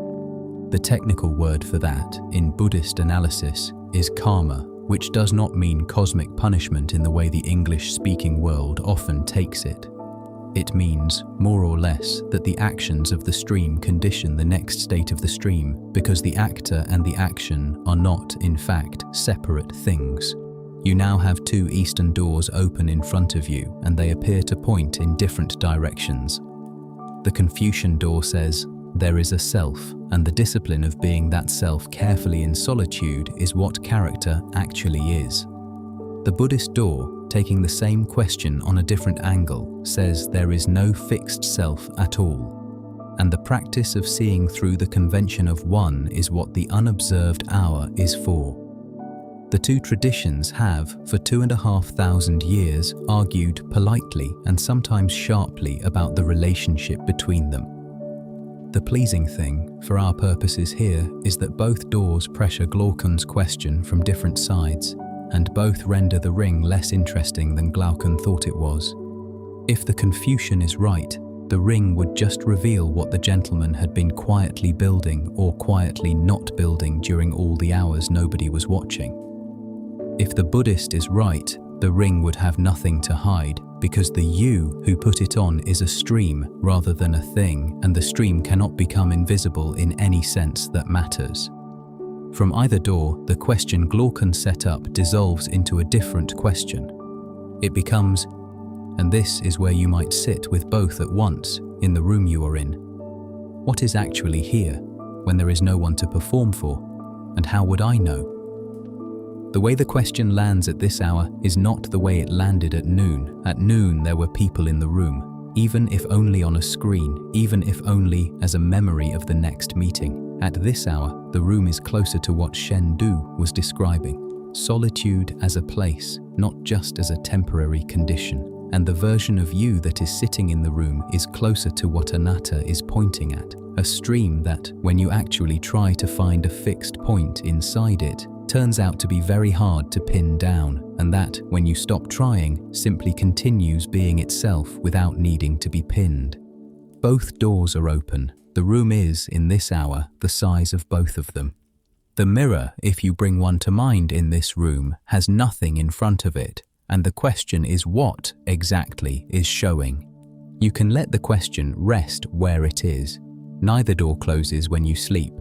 S1: The technical word for that, in Buddhist analysis, is karma, which does not mean cosmic punishment in the way the English-speaking world often takes it. It means, more or less, that the actions of the stream condition the next state of the stream, because the actor and the action are not, in fact, separate things. You now have two eastern doors open in front of you, and they appear to point in different directions. The Confucian door says, there is a self, and the discipline of being that self carefully in solitude is what character actually is. The Buddhist door, taking the same question on a different angle, says there is no fixed self at all, and the practice of seeing through the convention of one is what the unobserved hour is for. The two traditions have, for 2,500 years, argued politely and sometimes sharply about the relationship between them. The pleasing thing, for our purposes here, is that both doors pressure Glaucon's question from different sides, and both render the ring less interesting than Glaucon thought it was. If the Confucian is right, the ring would just reveal what the gentleman had been quietly building or quietly not building during all the hours nobody was watching. If the Buddhist is right, The ring would have nothing to hide, because the you who put it on is a stream rather than a thing, and the stream cannot become invisible in any sense that matters. From either door, the question Glaucon set up dissolves into a different question. It becomes, and this is where you might sit with both at once in the room you are in. What is actually here when there is no one to perform for, and how would I know? The way the question lands at this hour is not the way it landed at noon. At noon there were people in the room, even if only on a screen, even if only as a memory of the next meeting. At this hour, the room is closer to what Shen Du was describing. Solitude as a place, not just as a temporary condition. And the version of you that is sitting in the room is closer to what anatta is pointing at. A stream that, when you actually try to find a fixed point inside it, turns out to be very hard to pin down, and that, when you stop trying, simply continues being itself without needing to be pinned. Both doors are open. The room is, in this hour, the size of both of them. The mirror, if you bring one to mind in this room, has nothing in front of it, and the question is what, exactly, is showing. You can let the question rest where it is. Neither door closes when you sleep.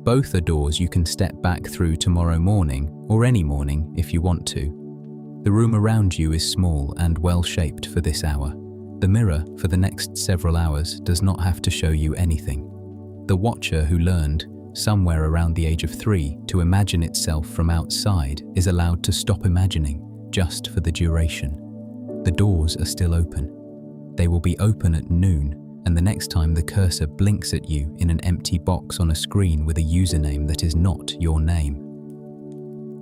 S1: Both are doors you can step back through tomorrow morning, or any morning if you want to. The room around you is small and well-shaped for this hour. The mirror, for the next several hours, does not have to show you anything. The watcher who learned, somewhere around the age of 3, to imagine itself from outside is allowed to stop imagining, just for the duration. The doors are still open. They will be open at noon, and the next time the cursor blinks at you in an empty box on a screen with a username that is not your name.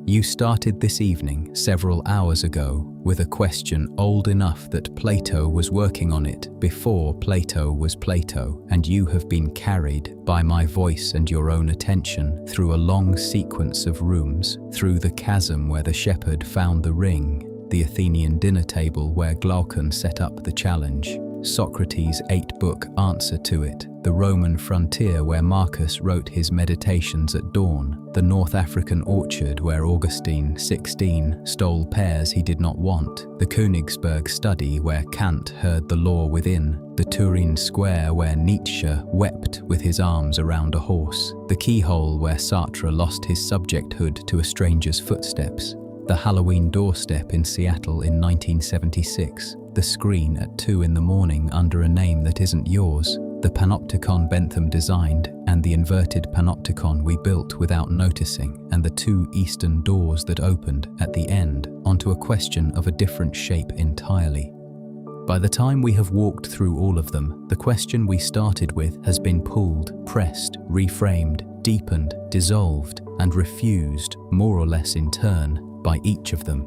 S1: You started this evening several hours ago with a question old enough that Plato was working on it before Plato was Plato, and you have been carried by my voice and your own attention through a long sequence of rooms, through the chasm where the shepherd found the ring, the Athenian dinner table where Glaucon set up the challenge, Socrates' 8-book answer to it, the Roman frontier where Marcus wrote his meditations at dawn, the North African orchard where Augustine, 16, stole pears he did not want, the Königsberg study where Kant heard the law within, the Turin square where Nietzsche wept with his arms around a horse, the Keyhole where Sartre lost his subjecthood to a stranger's footsteps, the Halloween doorstep in Seattle in 1976, the screen at 2 in the morning under a name that isn't yours, the Panopticon Bentham designed and the inverted Panopticon we built without noticing, and the 2 eastern doors that opened at the end onto a question of a different shape entirely. By the time we have walked through all of them, the question we started with has been pulled, pressed, reframed, deepened, dissolved, and refused, more or less in turn, by each of them.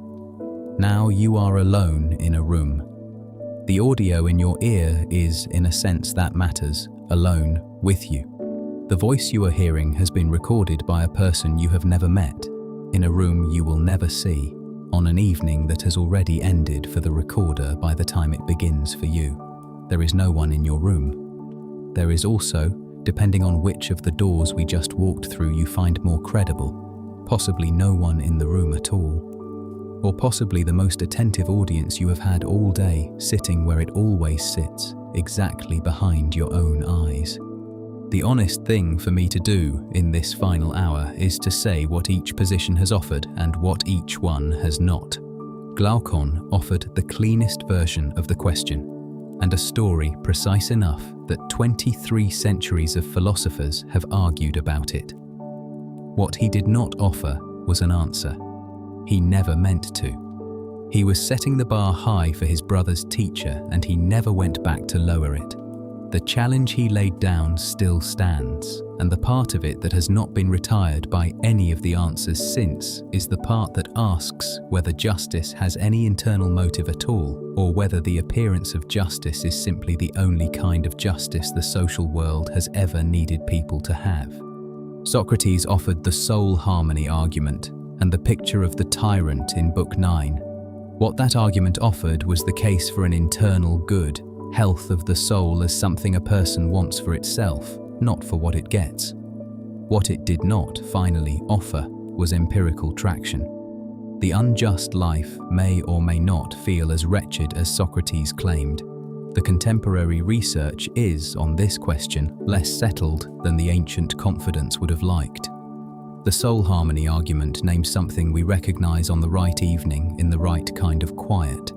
S1: Now you are alone in a room. The audio in your ear is, in a sense that matters, alone with you. The voice you are hearing has been recorded by a person you have never met, in a room you will never see, on an evening that has already ended for the recorder by the time it begins for you. There is no one in your room. There is also, depending on which of the doors we just walked through you find more credible, possibly no one in the room at all. Or possibly the most attentive audience you have had all day, sitting where it always sits, exactly behind your own eyes. The honest thing for me to do in this final hour is to say what each position has offered and what each one has not. Glaucon offered the cleanest version of the question, and a story precise enough that 23 centuries of philosophers have argued about it. What he did not offer was an answer. He never meant to. He was setting the bar high for his brother's teacher, and he never went back to lower it. The challenge he laid down still stands, and the part of it that has not been retired by any of the answers since is the part that asks whether justice has any internal motive at all, or whether the appearance of justice is simply the only kind of justice the social world has ever needed people to have. Socrates offered the soul harmony argument, and the picture of the tyrant in Book 9. What that argument offered was the case for an internal good, health of the soul as something a person wants for itself, not for what it gets. What it did not finally offer was empirical traction. The unjust life may or may not feel as wretched as Socrates claimed. The contemporary research is, on this question, less settled than the ancient confidence would have liked. The soul harmony argument names something we recognize on the right evening in the right kind of quiet.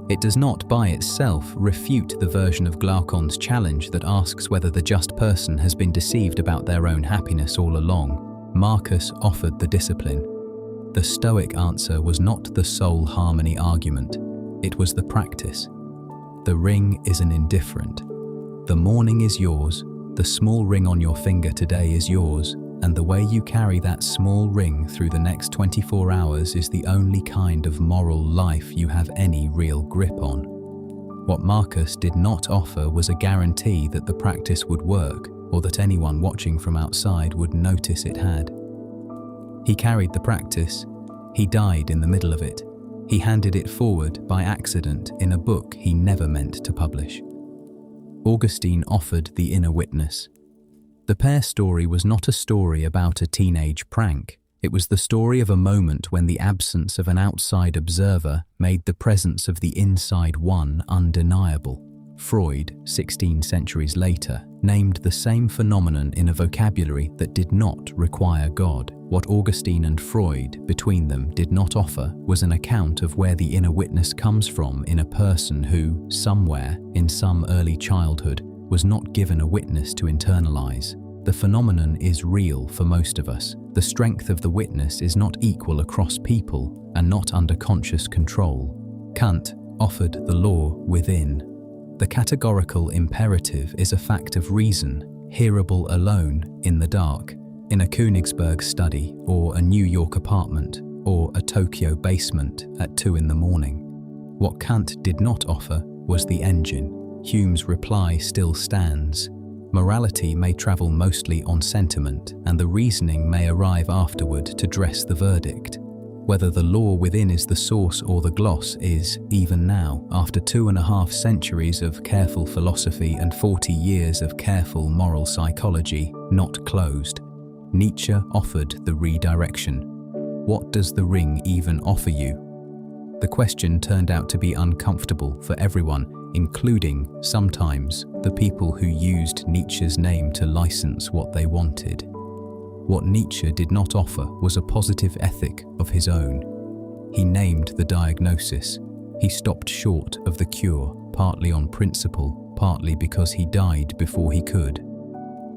S1: It does not by itself refute the version of Glaucon's challenge that asks whether the just person has been deceived about their own happiness all along. Marcus offered the discipline. The Stoic answer was not the soul harmony argument, it was the practice. The ring is an indifferent. The morning is yours, the small ring on your finger today is yours, and the way you carry that small ring through the next 24 hours is the only kind of moral life you have any real grip on. What Marcus did not offer was a guarantee that the practice would work, or that anyone watching from outside would notice it had. He carried the practice. He died in the middle of it. He handed it forward by accident in a book he never meant to publish. Augustine offered the inner witness. The Pear story was not a story about a teenage prank. It was the story of a moment when the absence of an outside observer made the presence of the inside one undeniable. Freud, 16 centuries later, named the same phenomenon in a vocabulary that did not require God. What Augustine and Freud, between them, did not offer was an account of where the inner witness comes from in a person who, somewhere, in some early childhood, was not given a witness to internalize. The phenomenon is real for most of us. The strength of the witness is not equal across people and not under conscious control. Kant offered the law within. The categorical imperative is a fact of reason, hearable alone in the dark, in a Königsberg study or a New York apartment or a Tokyo basement at 2 in the morning. What Kant did not offer was the engine. Hume's reply still stands. Morality may travel mostly on sentiment, and the reasoning may arrive afterward to dress the verdict. Whether the law within is the source or the gloss is, even now, after 2.5 centuries of careful philosophy and 40 years of careful moral psychology, not closed. Nietzsche offered the redirection. What does the ring even offer you? The question turned out to be uncomfortable for everyone, including, sometimes, the people who used Nietzsche's name to license what they wanted. What Nietzsche did not offer was a positive ethic of his own. He named the diagnosis. He stopped short of the cure, partly on principle, partly because he died before he could.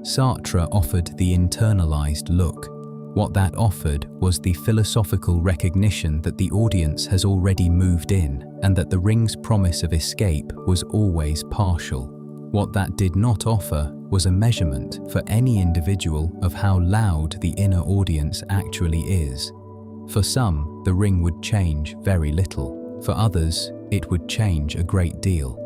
S1: Sartre offered the internalized look. What that offered was the philosophical recognition that the audience has already moved in and that the ring's promise of escape was always partial. What that did not offer was a measurement for any individual of how loud the inner audience actually is. For some, the ring would change very little. For others, it would change a great deal.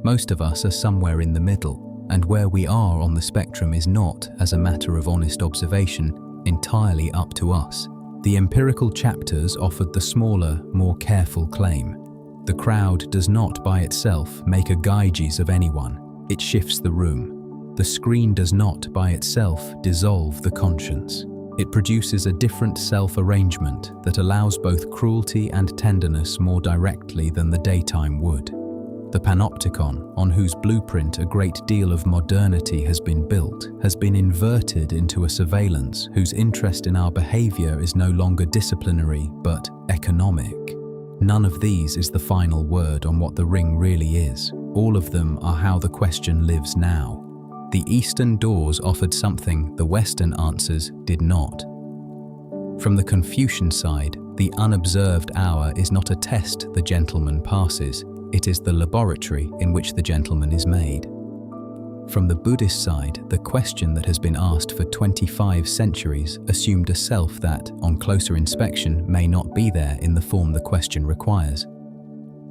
S1: Most of us are somewhere in the middle, and where we are on the spectrum is not, as a matter of honest observation, entirely up to us. The empirical chapters offered the smaller, more careful claim. The crowd does not by itself make a gauges of anyone. It shifts the room. The screen does not by itself dissolve the conscience. It produces a different self-arrangement that allows both cruelty and tenderness more directly than the daytime would. The Panopticon, on whose blueprint a great deal of modernity has been built, has been inverted into a surveillance whose interest in our behavior is no longer disciplinary but economic. None of these is the final word on what the ring really is. All of them are how the question lives now. The Eastern doors offered something the Western answers did not. From the Confucian side, the unobserved hour is not a test the gentleman passes. It is the laboratory in which the gentleman is made. From the Buddhist side, the question that has been asked for 25 centuries assumed a self that, on closer inspection, may not be there in the form the question requires.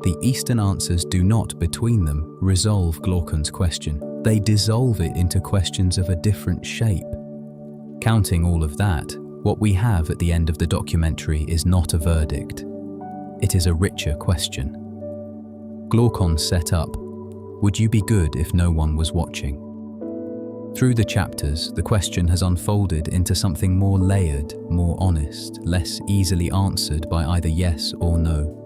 S1: The Eastern answers do not, between them, resolve Glaucon's question. They dissolve it into questions of a different shape. Counting all of that, what we have at the end of the documentary is not a verdict. It is a richer question. Glaucon set up, would you be good if no one was watching? Through the chapters, the question has unfolded into something more layered, more honest, less easily answered by either yes or no.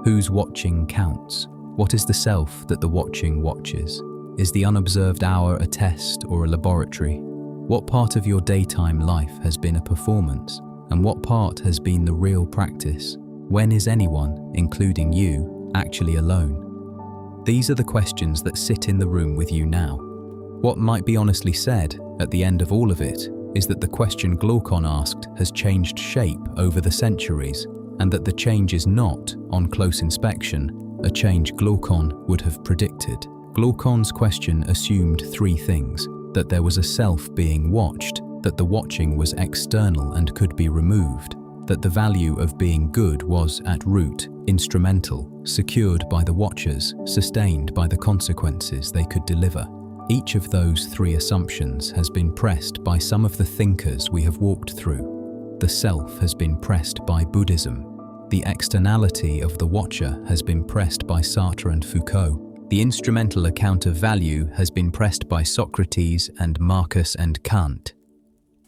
S1: Whose watching counts? What is the self that the watching watches? Is the unobserved hour a test or a laboratory? What part of your daytime life has been a performance, and what part has been the real practice? When is anyone, including you, actually alone? These are the questions that sit in the room with you now. What might be honestly said, at the end of all of it, is that the question Glaucon asked has changed shape over the centuries, and that the change is not, on close inspection, a change Glaucon would have predicted. Glaucon's question assumed three things: that there was a self being watched, that the watching was external and could be removed, that the value of being good was, at root, instrumental, secured by the watchers, sustained by the consequences they could deliver. Each of those three assumptions has been pressed by some of the thinkers we have walked through. The self has been pressed by Buddhism. The externality of the watcher has been pressed by Sartre and Foucault. The instrumental account of value has been pressed by Socrates and Marcus and Kant.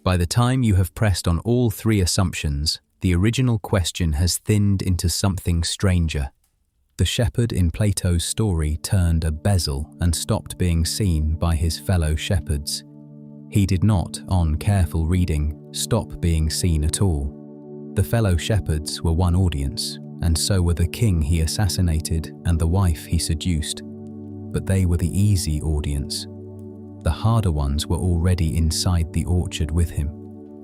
S1: By the time you have pressed on all three assumptions, the original question has thinned into something stranger. The shepherd in Plato's story turned a bezel and stopped being seen by his fellow shepherds. He did not, on careful reading, stop being seen at all. The fellow shepherds were one audience, and so were the king he assassinated and the wife he seduced. But they were the easy audience. The harder ones were already inside the orchard with him.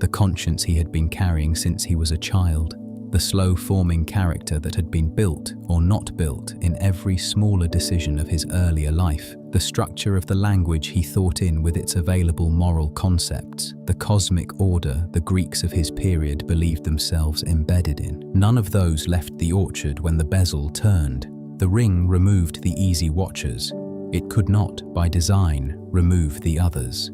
S1: The conscience he had been carrying since he was a child, the slow-forming character that had been built or not built in every smaller decision of his earlier life, the structure of the language he thought in with its available moral concepts, the cosmic order the Greeks of his period believed themselves embedded in. None of those left the orchard when the bezel turned. The ring removed the easy watchers. It could not, by design, remove the others.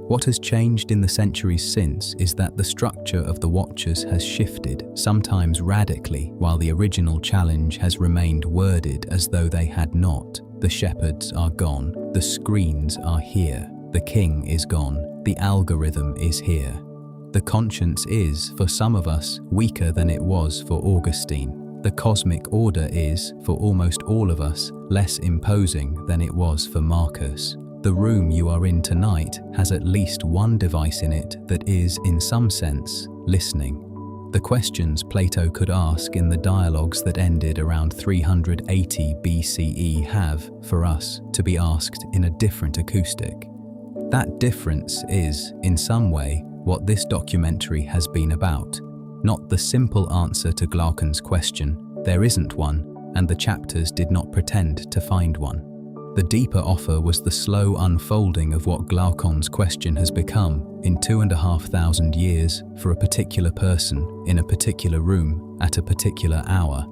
S1: What has changed in the centuries since is that the structure of the watchers has shifted, sometimes radically, while the original challenge has remained worded as though they had not. The shepherds are gone, the screens are here, the king is gone, the algorithm is here. The conscience is, for some of us, weaker than it was for Augustine. The cosmic order is, for almost all of us, less imposing than it was for Marcus. The room you are in tonight has at least one device in it that is, in some sense, listening. The questions Plato could ask in the dialogues that ended around 380 BCE have, for us, to be asked in a different acoustic. That difference is, in some way, what this documentary has been about. Not the simple answer to Glaucon's question, there isn't one, and the chapters did not pretend to find one. The deeper offer was the slow unfolding of what Glaucon's question has become in 2,500 years for a particular person in a particular room at a particular hour.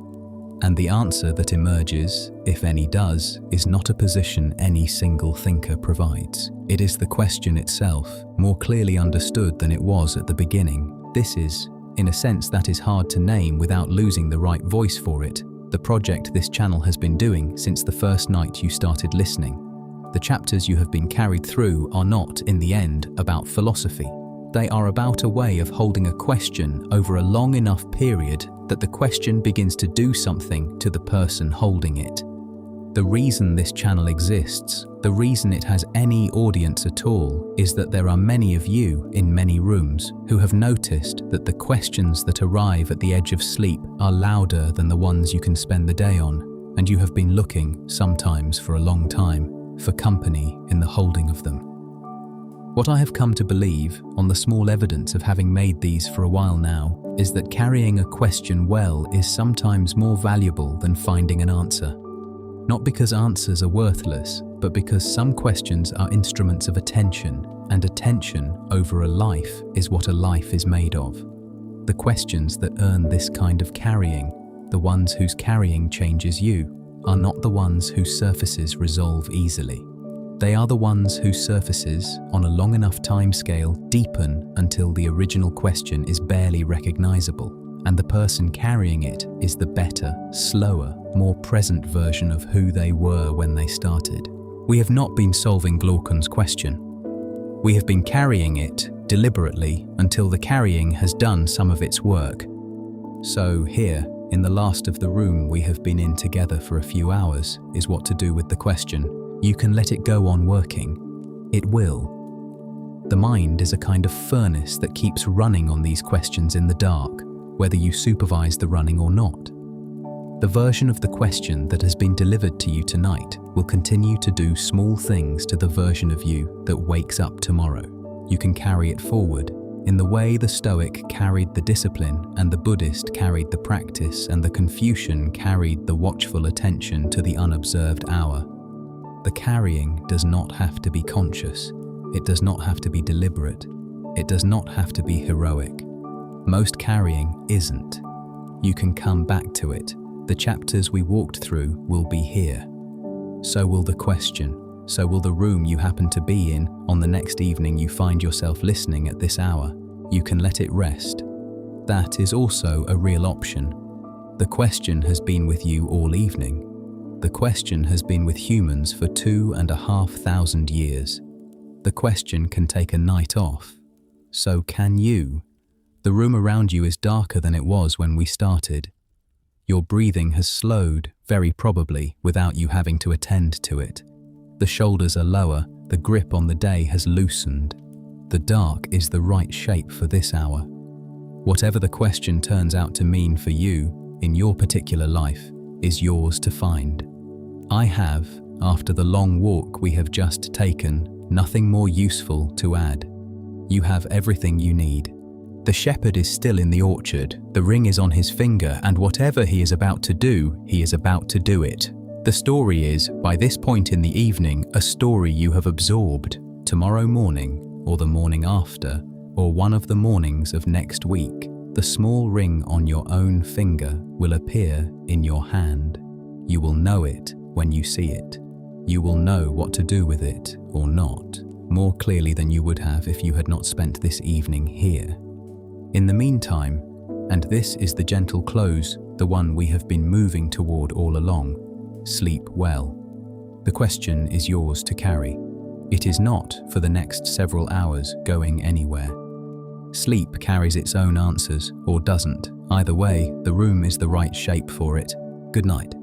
S1: And the answer that emerges, if any does, is not a position any single thinker provides. It is the question itself, more clearly understood than it was at the beginning. This is, in a sense that is hard to name without losing the right voice for it, the project this channel has been doing since the first night you started listening. The chapters you have been carried through are not, in the end, about philosophy. They are about a way of holding a question over a long enough period that the question begins to do something to the person holding it. The reason this channel exists, the reason it has any audience at all, is that there are many of you in many rooms who have noticed that the questions that arrive at the edge of sleep are louder than the ones you can spend the day on, and you have been looking, sometimes for a long time, for company in the holding of them. What I have come to believe, on the small evidence of having made these for a while now, is that carrying a question well is sometimes more valuable than finding an answer. Not because answers are worthless, but because some questions are instruments of attention, and attention over a life is what a life is made of. The questions that earn this kind of carrying, the ones whose carrying changes you, are not the ones whose surfaces resolve easily. They are the ones whose surfaces, on a long enough timescale, deepen until the original question is barely recognizable, and the person carrying it is the better, slower, more present version of who they were when they started. We have not been solving Glaucon's question. We have been carrying it deliberately until the carrying has done some of its work. So here, in the last of the room we have been in together for a few hours, is what to do with the question. You can let it go on working. It will. The mind is a kind of furnace that keeps running on these questions in the dark, whether you supervise the running or not. The version of the question that has been delivered to you tonight will continue to do small things to the version of you that wakes up tomorrow. You can carry it forward in the way the Stoic carried the discipline and the Buddhist carried the practice and the Confucian carried the watchful attention to the unobserved hour. The carrying does not have to be conscious. It does not have to be deliberate. It does not have to be heroic. Most carrying isn't. You can come back to it. The chapters we walked through will be here. So will the question. So will the room you happen to be in on the next evening you find yourself listening at this hour. You can let it rest. That is also a real option. The question has been with you all evening. The question has been with humans for 2,500 years. The question can take a night off. So can you. The room around you is darker than it was when we started. Your breathing has slowed, very probably, without you having to attend to it. The shoulders are lower, the grip on the day has loosened. The dark is the right shape for this hour. Whatever the question turns out to mean for you, in your particular life, is yours to find. I have, after the long walk we have just taken, nothing more useful to add. You have everything you need. The shepherd is still in the orchard, the ring is on his finger, and whatever he is about to do, he is about to do it. The story is, by this point in the evening, a story you have absorbed. Tomorrow morning, or the morning after, or one of the mornings of next week, the small ring on your own finger will appear in your hand. You will know it when you see it. You will know what to do with it, or not, more clearly than you would have if you had not spent this evening here. In the meantime, and this is the gentle close, the one we have been moving toward all along, sleep well. The question is yours to carry. It is not, for the next several hours, going anywhere. Sleep carries its own answers, or doesn't. Either way, the room is the right shape for it. Good night.